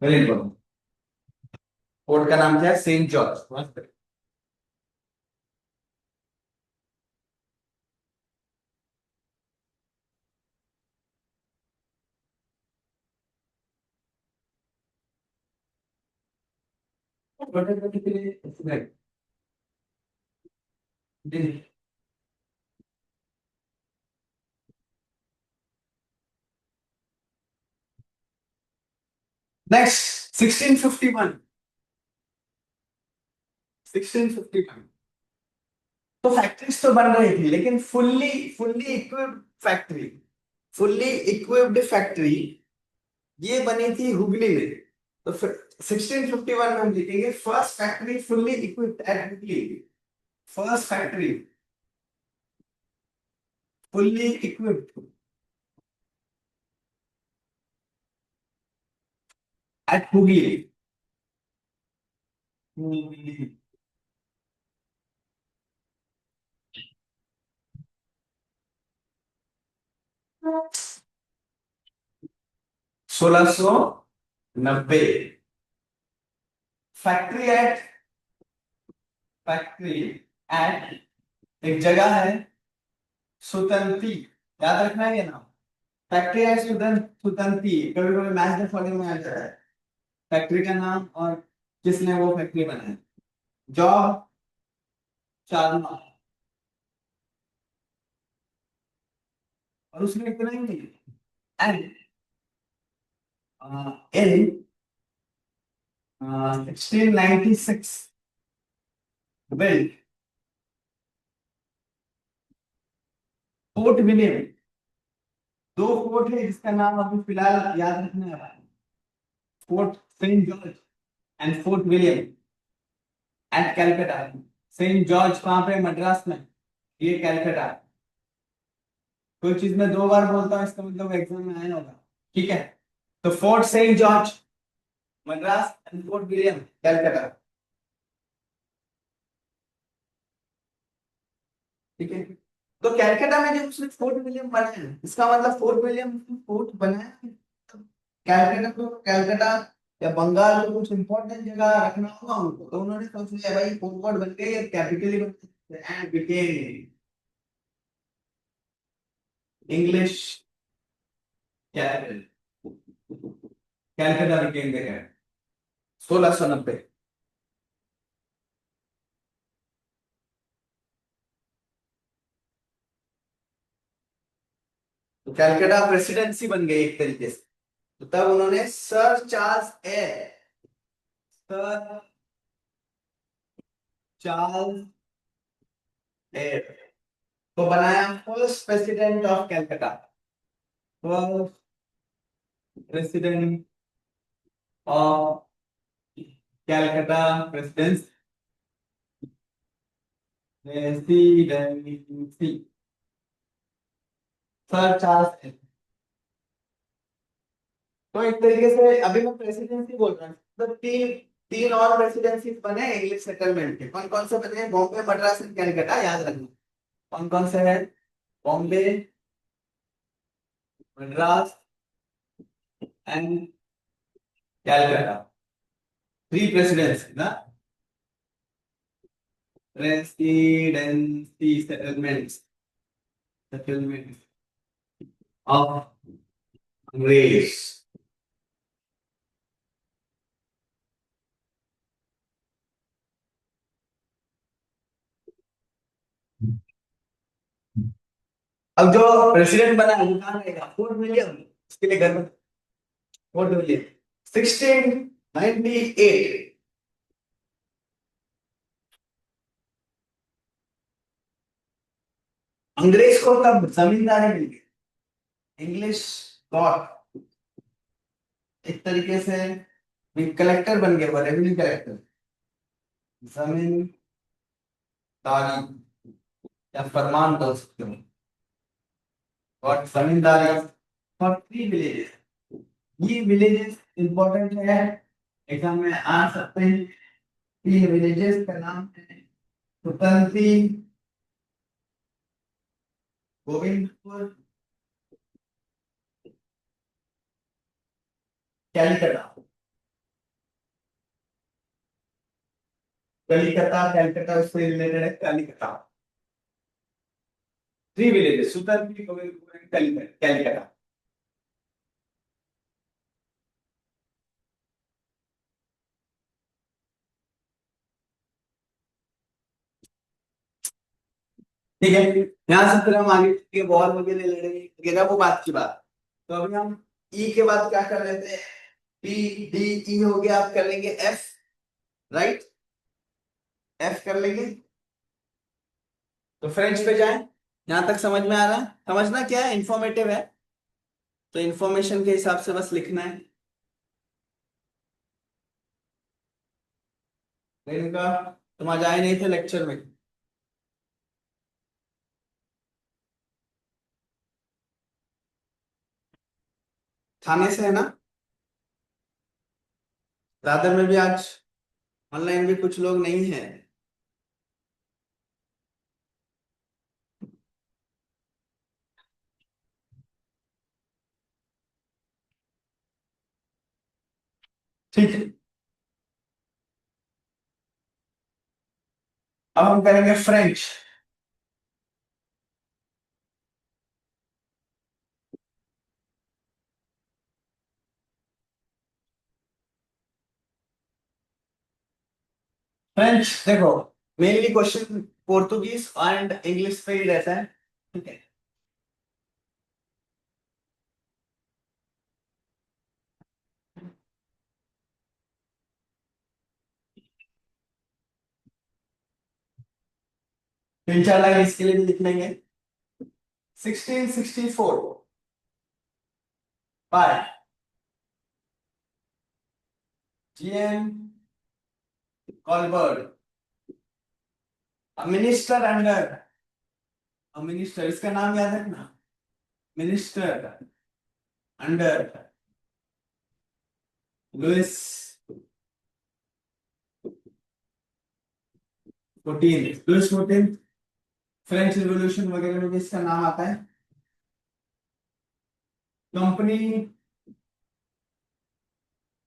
very important. Fort का नाम क्या है? Saint George. नेक्स्ट 1651, 1651, तो फैक्ट्रीज तो बन रही थी, लेकिन fully fully equipped factory, fully equipped factory ये बनी थी हुगली में। तो फिर 1651 में हम लिखेंगे first factory fully equipped at Hooghly, first factory fully equipped at Hooghly. 1690, factory at, factory at, एक जगह है सुतंती, याद रखना है ये नाम, फैक्ट्री है सुतंती, कभी कभी मैच द फॉलोइंग में आ जाता है फैक्ट्री का नाम और किसने वो फैक्ट्री बनाया। जॉब चार्मा, और उसमें इतना ही नहीं, and in 1696 build fort William. दो फोर्ट है जिसका नाम अभी फिलहाल याद रखना है, fort saint George and fort William at Calcutta. Saint George कहाँ पे, मद्रास में, ये कैलकाटा। कोई चीज में दो बार बोलता हूँ इसका मतलब एग्जाम में आया होगा, ठीक है। तो fort saint George Madras and fort William Calcutta, ठीक है। तो कैलकाटा में जब उसने फोर्ट विलियम बनाया, इसका मतलब फोर्ट विलियम फोर्ट बनाया, तो कैलकाटा को, कैलकाटा या बंगाल को कुछ इंपॉर्टेंट जगह रखना होगा उनको, तो उन्होंने सोच लिया भाई फोर्ट बन गई, कैपिटल ही बन गई, and became English capital, Calcutta became the capital 1690। तो कैलकाटा प्रेसिडेंसी बन गई एक तरीके से। तो तब उन्होंने sir Charles air, sir Charles air को बनाया first president of Calcutta, first president of Calcutta presidency, sir Charles air. तो एक तरीके से अभी मैं प्रेसिडेंसी बोल रहा हूँ, तो तीन तीन और प्रेसिडेंसी बने इंग्लिश सेटलमेंट के। कौन कौन से बने, बॉम्बे मद्रास एंड कैलकाटा, याद रखना। कौन कौन से है, Bombay Madras and Calcutta, three presidency ना, प्रेसिडेंसी सेटलमेंट्स, सेटलमेंट ऑफ अंग्रेज। अब जो प्रेसिडेंट बना है वो कहाँ रहेगा, फोर्ट विलियम, उसके लिए घर में, फोर्ट विलियम 1698। अंग्रेज को तब जमींदारी मिल गई, इंग्लिश गॉट एक तरीके से कलेक्टर बन गए, वो रेवेन्यू कलेक्टर, जमींदारी या फरमान बोल सकते हो, और जमींदारी फॉर थ्री विलेजेस। ये विलेजेस इंपॉर्टेंट है, एग्जाम में आ सकते हैं। तीन विलेजेस का नाम है सुतंती, गोविंदपुर, कैलकाटा। कलिकता कैलकाटा उससे रिलेटेड है, Kalikata. Three villages, Sutanuti, Govindpur and Calcutta. ठीक है, यहाँ से फिर हम आगे के वॉर वगैरह लड़ेंगे वगैरह, वो बात की बात। तो अभी हम ई के बाद क्या कर लेते हैं, पी डी ई हो गया, आप कर लेंगे एफ, राइट, एफ कर लेंगे। तो फ्रेंच पे जाएं, यहां तक समझ में आ रहा है, समझना क्या है, इंफॉर्मेटिव है, तो इंफॉर्मेशन के हिसाब से बस लिखना है। लेकिन का तुम आज आए नहीं थे लेक्चर में, थाने से है ना, दादर में भी आज ऑनलाइन भी कुछ लोग नहीं है। ठीक है, अब हम करेंगे फ्रेंच। फ्रेंच देखो, mainly question Portuguese and English पे ही रहता है, ठीक है। तीन चार लाइन इसके लिए भी लिख लेंगे। 1664 by GM Colbert, minister under, minister इसका नाम याद रखना, minister under Louis 14, Louis 14। French revolution वगैरह में भी इसका नाम आता है। कंपनी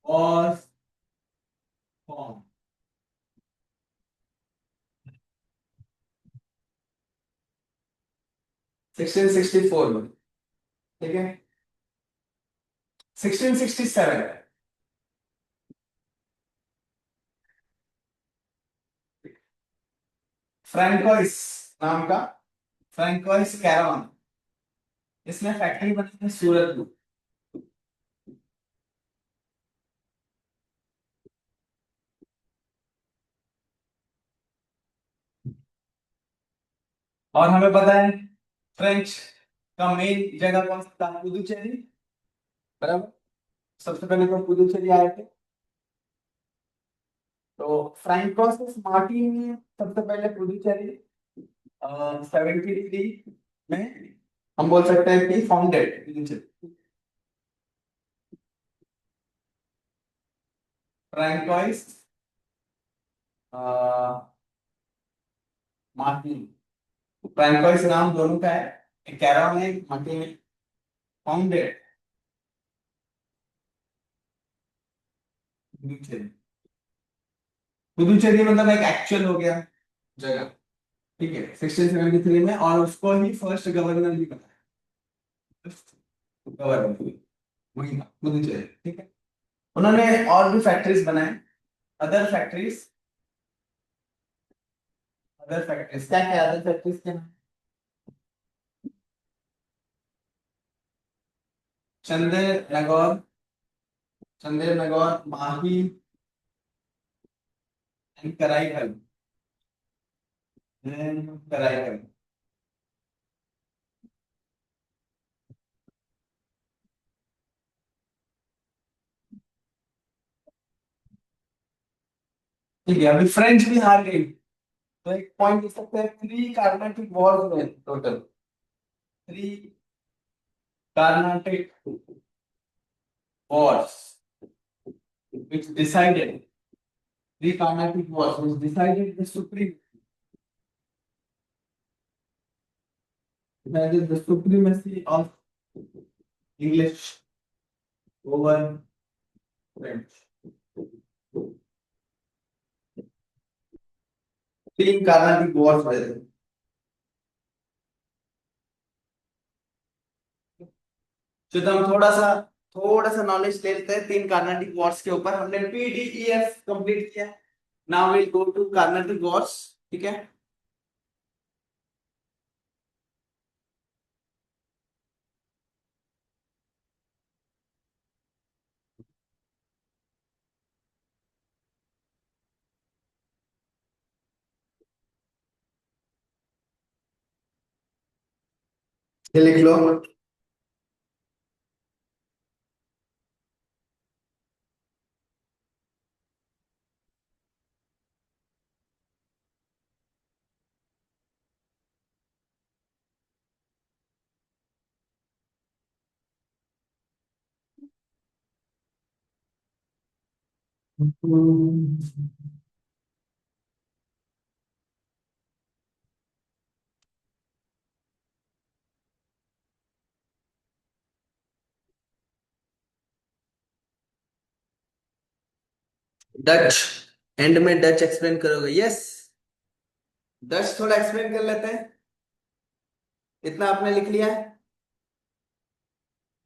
और फॉर्म 1664 में, ठीक है। 1667 फ्रैंकोइस नाम का, फ्रैंकोइस कैरावन, इसमें फैक्ट्री बनी है सूरत में। और हमें पता है फ्रेंच का मेन जगह कौन सा था, पुदुचेरी, बराबर। सबसे पहले तो पुदुचेरी आए थे, तो फ्रैंकोइस मार्टिन सबसे पहले पुदुचेरी 70 में हम बोल सकते हैं कि founded Puducherry. François Martin, François नाम दोनों का है, एक कैरावन है, एक मार्टिन है, फाउंडेड पुदुचेरी। पुदुचेरी मतलब एक एक्चुअल हो गया जगह, ठीक है, 1673 में, और उसको ही फर्स्ट गवर्नर भी बनाया, गवर्नर वही था पुदुचेरी, ठीक है। उन्होंने और भी फैक्ट्रीज बनाए, अदर फैक्ट्रीज, अदर फैक्ट्रीज क्या क्या, अदर फैक्ट्रीज क्या, चंदेर नगौर, चंदेर नगौर, माही एंड कराईकल, कराईकल, ठीक है। अभी फ्रेंच भी हार गई, तो एक पॉइंट लिख सकते हैं, 3 कार्नाटिक वॉर्स में total, 3 Carnatic wars which decided, 3 Carnatic wars which decided the supremacy of English over French. 3 Carnatic wars हुए थे। तो हम थोड़ा सा नॉलेज ले लेते हैं 3 कार्नाटिक वॉर्स के ऊपर। हमने पीडीईएफ कंप्लीट किया, now will go to Carnatic wars, ठीक है। ये लिख लो। डच, एंड में डच एक्सप्लेन करोगे, यस। डच थोड़ा एक्सप्लेन कर लेते हैं, इतना आपने लिख लिया है।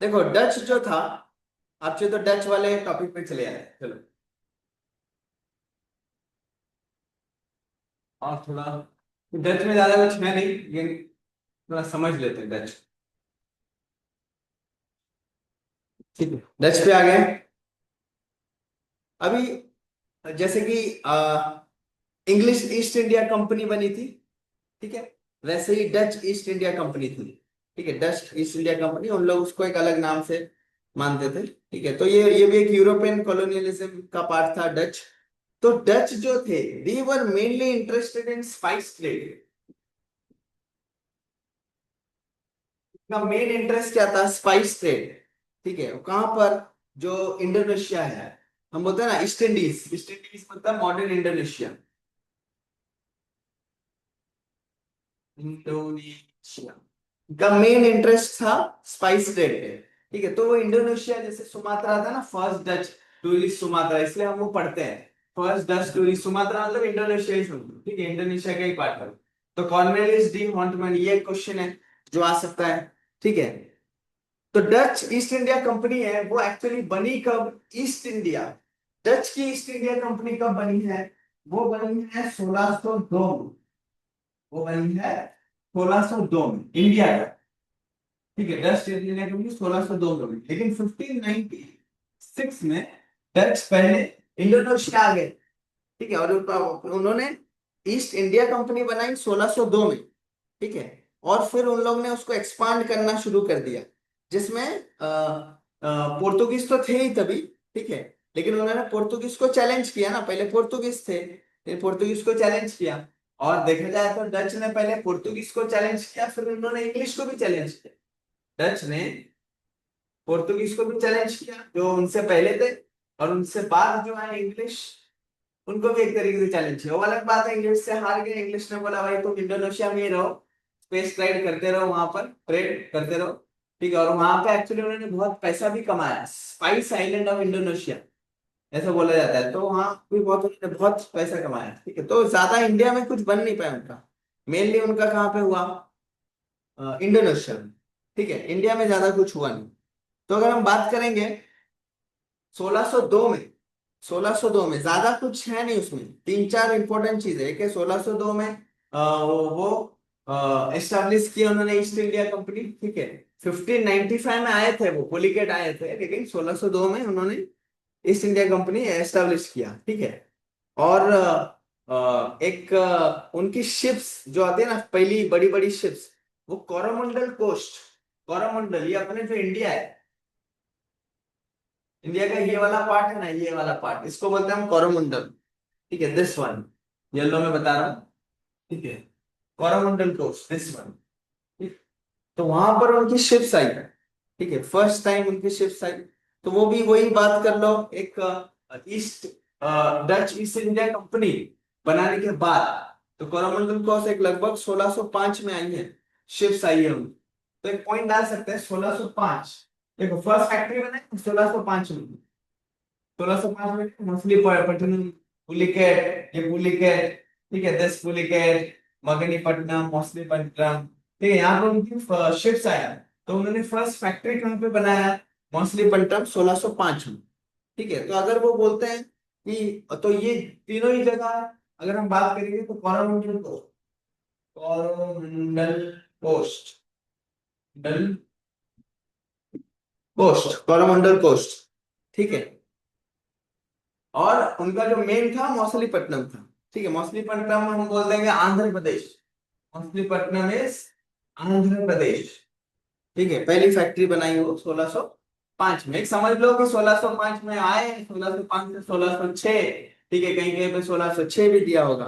देखो डच जो था, आप जो तो डच वाले टॉपिक पे चले आए, चलो। और थोड़ा डच में ज्यादा कुछ है नहीं, लेकिन थोड़ा समझ लेते हैं डच। ठीक है, डच पे आ गए। अभी जैसे कि इंग्लिश ईस्ट इंडिया कंपनी बनी थी, ठीक है, वैसे ही डच ईस्ट इंडिया कंपनी थी। ठीक है, डच ईस्ट इंडिया कंपनी, उन लोग उसको एक अलग नाम से मानते थे। ठीक है, तो ये भी एक यूरोपियन कॉलोनियलिज्म का पार्ट था डच। तो डच जो थे, they were mainly interested in spice trade. का मेन इंटरेस्ट क्या था? Spice trade. ठीक है, कहां पर? जो इंडोनेशिया है, हम बोलते हैं ना ईस्ट इंडीज, ईस्ट इंडीज मतलब मॉडर्न इंडोनेशिया। इंडोनेशिया का मेन इंटरेस्ट था स्पाइस ट्रेड पे। ठीक है, तो वो इंडोनेशिया, जैसे सुमात्रा था ना, फर्स्ट डच टूरिस्ट सुमात्रा, इसलिए हम वो पढ़ते हैं फर्स्ट डच टूरिस्ट सुमात्रा, मतलब इंडोनेशिया ही समझो। ठीक है, इंडोनेशिया का ही पार्ट है। तो कॉर्नेलियस डी हॉन्टमैन, ये क्वेश्चन है जो आ सकता है। ठीक है, तो डच ईस्ट इंडिया कंपनी है, वो एक्चुअली बनी कब? ईस्ट इंडिया, डच की ईस्ट इंडिया कंपनी कब बनी है? वो बनी है 1602 में। वो बनी है 1602 में, इंडिया का। ठीक है, डच ईस्ट इंडिया कंपनी 1602 में बनी, लेकिन 1596 में डच पहले इंडोनेशिया आ गए। ठीक है, और उन्होंने ईस्ट इंडिया कंपनी बनाई 1602 में। ठीक है, और फिर उन लोग ने उसको एक्सपांड करना शुरू कर दिया, जिसमें पोर्तुगीज तो थे ही तभी। ठीक है, लेकिन उन्होंने पोर्तुगीज को चैलेंज किया ना, पहले पोर्तुगीज थे, फिर पोर्तुगीज को चैलेंज किया। और देखा जाए तो डच ने पहले पोर्तुगीज को चैलेंज किया, फिर उन्होंने इंग्लिश को भी चैलेंज किया। डच ने पोर्तुगीज को भी चैलेंज किया जो उनसे पहले थे, और उनसे बाद जो है इंग्लिश, उनको भी एक तरीके से चैलेंज किया। वो अलग बात है, इंग्लिश से हार गए। इंग्लिश ने बोला भाई तुम इंडोनेशिया में ही रहो, स्पेस ट्रेड करते रहो, वहां पर ट्रेड करते रहो। ठीक है, और वहां पे एक्चुअली उन्होंने बहुत पैसा भी कमाया, स्पाइस आइलैंड ऑफ इंडोनेशिया ऐसा बोला जाता है। तो वहां भी बहुत उन्होंने बहुत पैसा कमाया। ठीक है, तो ज्यादा इंडिया में कुछ बन नहीं पाया उनका। मेनली उनका कहाँ पे हुआ? इंडोनेशिया में। ठीक है, इंडिया में ज्यादा कुछ हुआ नहीं। तो अगर हम बात करेंगे 1602 में, 1602 में ज्यादा कुछ है नहीं, उसमें तीन चार इंपॉर्टेंट चीज है। एक है 1602 में वो एस्टेब्लिश किया उन्होंने ईस्ट इंडिया कंपनी। ठीक है, 1595 में आए थे वो, पुलिकेट आए थे, लेकिन 1602 में उन्होंने ईस्ट इंडिया कंपनी एस्टेब्लिश किया। ठीक है, और एक उनकी शिप्स जो आती है ना, पहली बड़ी बड़ी शिप्स, वो कोरोमंडल कोस्ट, कोरोमंडल, ये अपने जो इंडिया है, इंडिया का ये वाला पार्ट है ना, ये वाला पार्ट, इसको बोलते हैं हम कोरोमंडल। ठीक है, दिस वन, येलो में बता रहा हूँ। ठीक है, कोरोमंडल कोस्ट, दिस वन। ठीक, तो वहां पर उनकी शिप्स आई है। ठीक है, फर्स्ट टाइम उनकी शिप्स आई। तो वो भी वही बात कर लो, एक east Dutch east India company बनाने के बाद, तो कोरोमंडल कोस्ट एक लगभग 1605 में आई है, शिप्स आई है उनकी। तो एक पॉइंट डाल सकते हैं 1605। देखो, फर्स्ट फैक्ट्री बनाई 1605 में, 1605 में मछलीपट्टनम, पुलिकेट, ये पुलिकेट। ठीक है, दस पुलिकेट, मगनीपट्टनम, मछलीपट्टनम। ठीक है, यहाँ पर उनकी शिप्स आया। तो उन्होंने फर्स्ट फैक्ट्री कहाँ पे बनाया? मछलीपट्टनम 1605 में। ठीक है, तो अगर वो बोलते हैं कि, तो ये तीनों ही जगह अगर हम बात करेंगे तो कोरोमंडल कोस्ट, कोरोमंडल कोस्ट, डल कोस्ट, कोरोमंडल कोस्ट। ठीक है, और उनका जो मेन था मौसलीपट्टनम था। ठीक है, मौसलीपट्टनम हम बोल देंगे आंध्र प्रदेश, मौसलीपट्टनम इज आंध्र प्रदेश। ठीक है, पहली फैक्ट्री बनाई वो 1605 में। एक समझ लो कि 1605 में आए, 1605 से 1606। ठीक है, कहीं कहीं पे 1606 भी दिया होगा।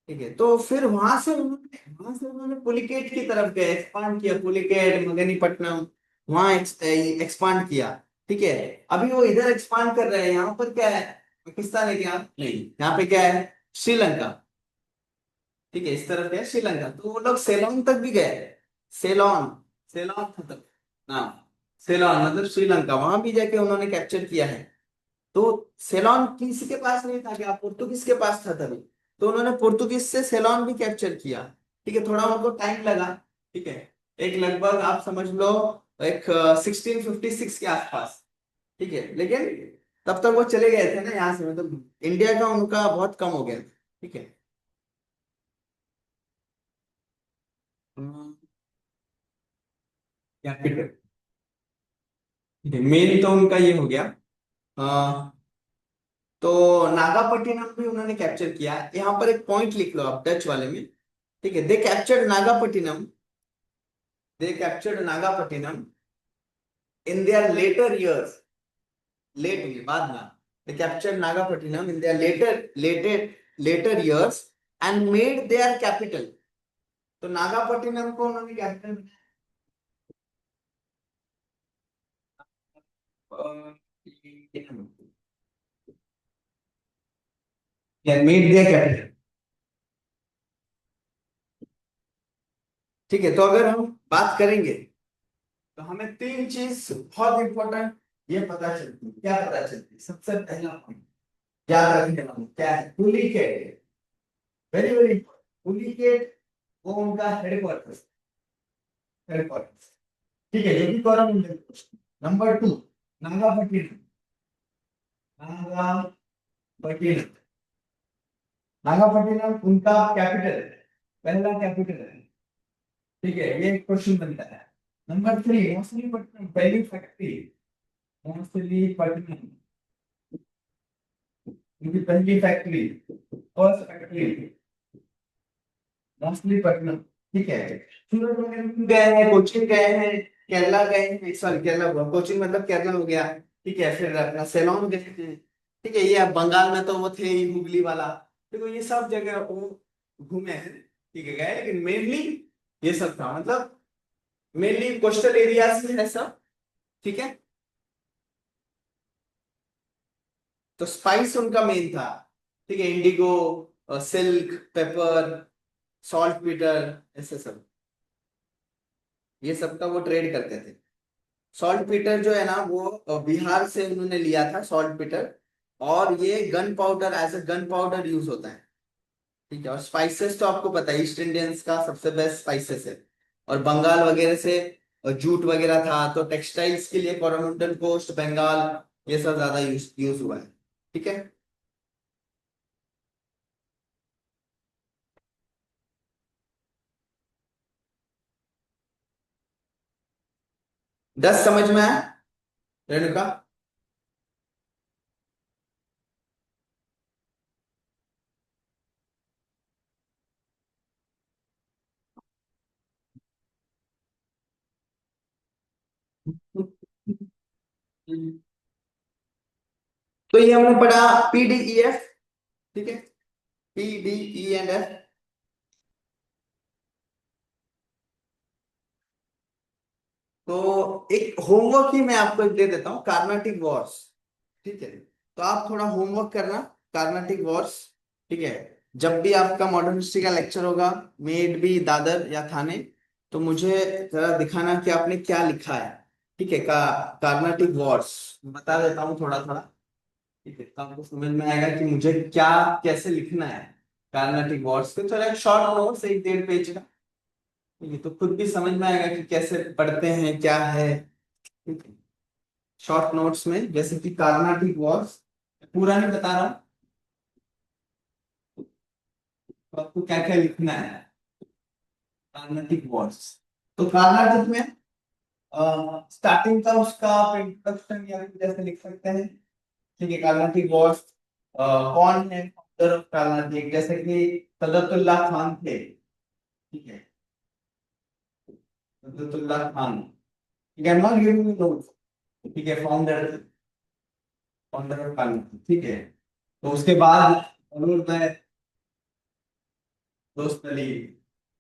ठीक है, तो फिर वहां से उन्होंने पुलिकेट की तरफ गए, एक्सपांड किया, पुलिकेट, मगनीपट्टनम, वहां एक्सपांड किया। ठीक है, अभी वो इधर एक्सपांड कर रहे हैं, यहाँ पर क्या है? पाकिस्तान है क्या? नहीं, यहाँ पे क्या है? श्रीलंका। ठीक है, इस तरफ है श्रीलंका। तो वो लोग सेलोन तक भी गए। सेलोन, सेलोन था तक नाम, सेलोन मतलब श्रीलंका, वहां भी जाके उन्होंने कैप्चर किया है। तो सेलोन किसी के पास नहीं था, क्या पुर्तुगीज के पास था तभी। तो उन्होंने पुर्तुगीज से सेलोन भी कैप्चर किया। ठीक है, थोड़ा उनको टाइम लगा। ठीक है, एक लगभग आप समझ लो एक 1656 के आसपास। ठीक है, लेकिन तब तक वो चले गए थे ना यहाँ से, मतलब इंडिया का उनका बहुत कम हो गया था। ठीक है। कैपिटल, मेन तो उनका ये हो गया। तो नागापट्टिनम भी उन्होंने कैप्चर किया। यहाँ पर एक पॉइंट लिख लो आप डच वाले में, ठीक है। They captured Nagapattinam, they captured Nagapattinam in their later years, late में, बाद में। They captured Nagapattinam in their later years and made their capital. तो नागापट्टिनम को उन्होंने कैपिटल मेड देयर कैपिटल। ठीक है, तो अगर हम बात करेंगे तो हमें तीन चीज बहुत इंपॉर्टेंट ये पता चलती है। क्या पता चलती है? सबसे पहला point याद रखने वाला क्या है? पुलिकेट, वेरी वेरी पुलिकेट, वो उनका हेडक्वार्टर्स, हेडक्वार्टर्स। ठीक है, ये भी कोरोमंडल। नंबर टू, नागापट्टिनम, नागापट्टिनम, नागापट्टिनम उनका कैपिटल है, पहला कैपिटल है। ठीक है, ये एक क्वेश्चन बनता है। नंबर थ्री, मछलीपट्टनम, पहली फैक्ट्री, मछलीपट्टनम, उनकी पहली फैक्ट्री, फर्स्ट फैक्ट्री, मछलीपट्टनम। ठीक है, सूरत वगैरह गए हैं, कोचिन गए हैं, केरला गए हैं, सॉरी केरला हुआ, कोचिन मतलब केरला हो गया। ठीक है, फिर अपना सेलोन गए थे। ठीक है, ये अब बंगाल में तो वो थे ही हुगली वाला। देखो ये सब जगह वो घूमे हैं। ठीक है, गए, लेकिन मेनली ये सब था, मतलब मेनली कोस्टल एरियाज में है सब। ठीक है, तो स्पाइस उनका मेन था। ठीक है, Indigo, silk, paper, salt Peter, ऐसे सब, ये सब का वो ट्रेड करते थे। सॉल्ट पीटर जो है ना वो बिहार से उन्होंने लिया था, सॉल्ट पीटर। और ये gunpowder, as a gunpowder use होता है। ठीक है, और स्पाइसेस तो आपको पता है, ईस्ट इंडियंस का सबसे बेस्ट स्पाइसेस है। और बंगाल वगैरह से जूट वगैरह था, तो टेक्सटाइल्स के लिए कोरोमंडल कोस्ट, बंगाल, ये सब ज्यादा यूज यूज हुआ है। ठीक है, 10 समझ में आया रेणुका? तो ये हमने पढ़ा पीडीईएफ। ठीक है, पीडीई एंड एफ। तो एक होमवर्क ही मैं आपको एक दे देता हूँ, कार्नाटिक वॉर्स। ठीक है, तो आप थोड़ा होमवर्क करना, कार्नाटिक वॉर्स। ठीक है, जब भी आपका मॉडर्न हिस्ट्री का लेक्चर होगा, मेड भी दादर या थाने, तो मुझे जरा दिखाना कि आपने क्या लिखा है। ठीक है, कार्नाटिक वॉर्स बता देता हूँ थोड़ा थोड़ा। ठीक है, तो आपको समझ में आएगा कि मुझे क्या कैसे लिखना है। कार्नाटिक वॉर्स के थोड़ा एक शॉर्ट नोट्स, 1-1.5 पेज का। ठीक है, तो खुद भी समझ में आएगा कि कैसे पढ़ते हैं, क्या है। ठीक है, शॉर्ट नोट्स में जैसे कि कार्नाटिक वॉर्स, पूरा नहीं बता रहा हूँ, तो आपको क्या क्या लिखना है कार्नाटिक वॉर्स। तो कार्नाटिक में स्टार्टिंग का उसका इंट्रोडक्शन या फिर जैसे लिख सकते हैं। ठीक है, कार्नाटिक वॉर्स, कौन है फाउंडर ऑफ कार्नाटिक, जैसे कि सदतुल्लाह खान थे। ठीक है, सदतुल्लाह खान। ठीक है, नॉट गिविंग यू नोट्स। ठीक है, फाउंडर, फाउंडर ऑफ कार्नाटिक। ठीक है, तो उसके बाद अरुण मैं दोस्त अली।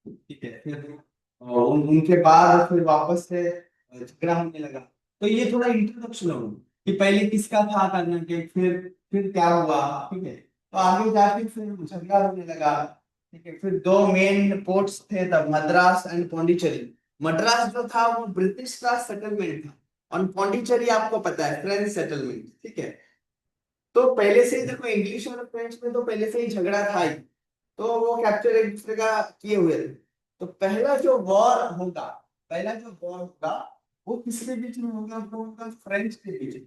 ठीक है, फिर उनके बाद फिर वापस से झगड़ा होने लगा। तो ये थोड़ा इंट्रोडक्शन हो कि पहले किसका था कर्नाटक, फिर क्या हुआ। ठीक है, तो आगे जाके फिर झगड़ा होने लगा। ठीक है, फिर दो मेन पोर्ट्स थे तब, मद्रास एंड पौंडीचेरी। मद्रास जो था वो ब्रिटिश का सेटलमेंट था, और पौंडीचेरी आपको पता है फ्रेंच सेटलमेंट। ठीक है, तो पहले से ही देखो, इंग्लिश और फ्रेंच में तो पहले से ही झगड़ा था ही, तो वो कैप्चर एक दूसरे का किए हुए थे। तो पहला जो वॉर होगा, पहला जो वॉर होगा वो किसके बीच में होगा? वो होगा फ्रेंच के बीच में।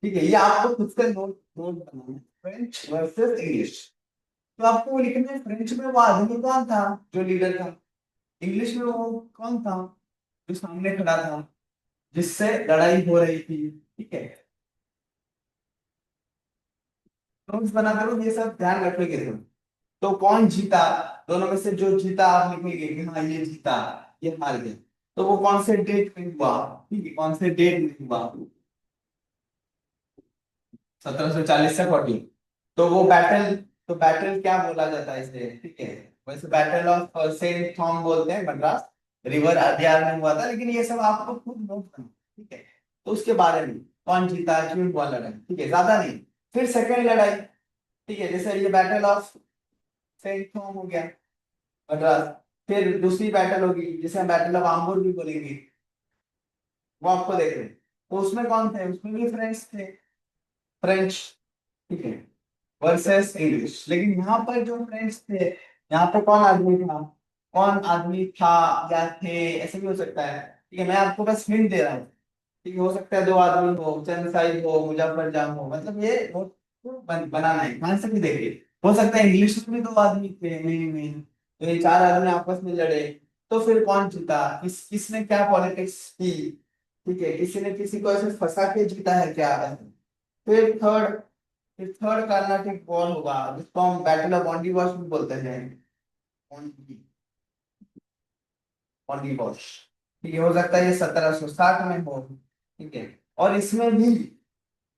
ठीक है, ये आपको खुद से नोट नोट बनाना है, फ्रेंच वर्सेस इंग्लिश। तो आपको वो लिखना है फ्रेंच में वो आदमी कौन था जो लीडर था, इंग्लिश में वो कौन था जो सामने खड़ा था जिससे लड़ाई हो रही थी। ठीक है, नोट्स बनाते वक्त ये सब ध्यान रखोगे तुम। तो कौन जीता, दोनों में से जो जीता आप लिखेंगे कि हाँ ये जीता, ये हार गया। तो वो कौन से डेट में हुआ, ठीक है, कौन से डेट में हुआ, 1740 से 14। तो वो बैटल, तो बैटल क्या बोला जाता है इसे, ठीक है। वैसे बैटल ऑफ सेंट थॉम बोलते हैं, मद्रास रिवर अड्यार में हुआ था, लेकिन ये सब आपको खुद नोट करना, ठीक है। तो उसके बारे में कौन जीता, क्यों हुआ लड़ाई, ठीक है, ज्यादा नहीं। फिर सेकंड लड़ाई, ठीक है, जैसे ये बैटल ऑफ सेंट थॉम हो गया मद्रास। फिर दूसरी बैटल होगी जिसे हम बैटल ऑफ आम्बूर भी बोलेंगे, वो आपको देख रहे हैं। तो उसमें कौन थे, उसमें भी फ्रेंच थे, फ्रेंच, ठीक है, वर्सेस इंग्लिश। लेकिन यहाँ पर जो फ्रेंड्स थे, यहाँ पे कौन आदमी था, कौन आदमी था या थे, ऐसे भी हो सकता है, ठीक है, मैं आपको बस हिंट दे रहा हूँ। ठीक है, हो सकता है दो आदमी हो, चंद साहिब हो, मुजफ्फर जाम हो, मतलब ये नोट को बनाना है, ध्यान से भी देखिए। हो सकता है इंग्लिश में भी दो आदमी थे मेन, तो ये चार आदमी आपस में लड़े। तो फिर कौन जीता, किसने क्या पॉलिटिक्स की, ठीक है, किसी ने किसी को ऐसे फंसा के जीता है क्या। फिर थर्ड, फिर थर्ड कर्नाटिक वॉर होगा जिसको हम बैटल ऑफ वॉन्डिवॉश भी बोलते हैं। वॉन्डिवॉश, ठीक है, हो सकता है ये 1760 में हो, ठीक है। और इसमें भी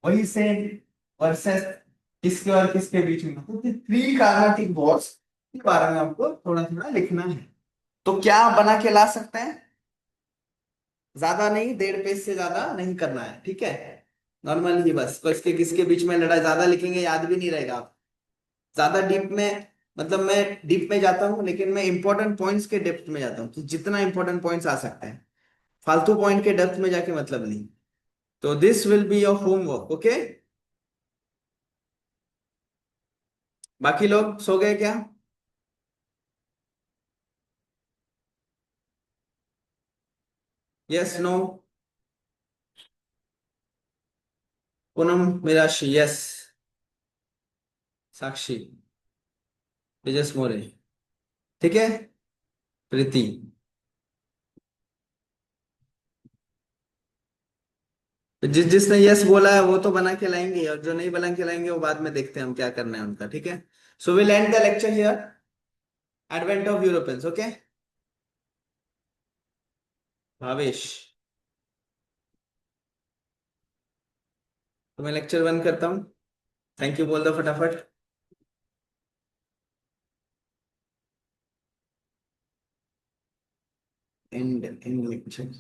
वही सेम वर्सेस किसके और किसके बीच में, तो थ्री कार्नाटिक वॉर्स के बारे में आपको थोड़ा थोड़ा लिखना है। तो क्या बना के ला सकते हैं, ज्यादा नहीं, 1.5 पेज से ज्यादा नहीं करना है, ठीक है। नॉर्मल ही बस, किसके किसके बीच में लड़ाई, ज्यादा लिखेंगे याद भी नहीं रहेगा। ज्यादा डीप में, मतलब मैं डीप में जाता हूँ लेकिन मैं इंपॉर्टेंट पॉइंट्स के डेप्थ में जाता हूँ, तो जितना इंपॉर्टेंट पॉइंट्स आ सकते हैं, फालतू पॉइंट के डेप्थ में जाके मतलब नहीं। तो this will be your homework, okay. बाकी लोग सो गए क्या? Yes, no? Poonam, Mirashi, yes. Sakshi, Tejas More, ठीक है, प्रीति। तो जिसने यस बोला है वो तो बना के लाएंगे, और जो नहीं बना के लाएंगे वो बाद में देखते हैं हम क्या करना है उनका, ठीक है। So will and the lecture here. Advent of Europeans, okay. Bhavesh, तो मैं लेक्चर बंद करता हूँ। थैंक यू बोल दो फटाफट। And lecture.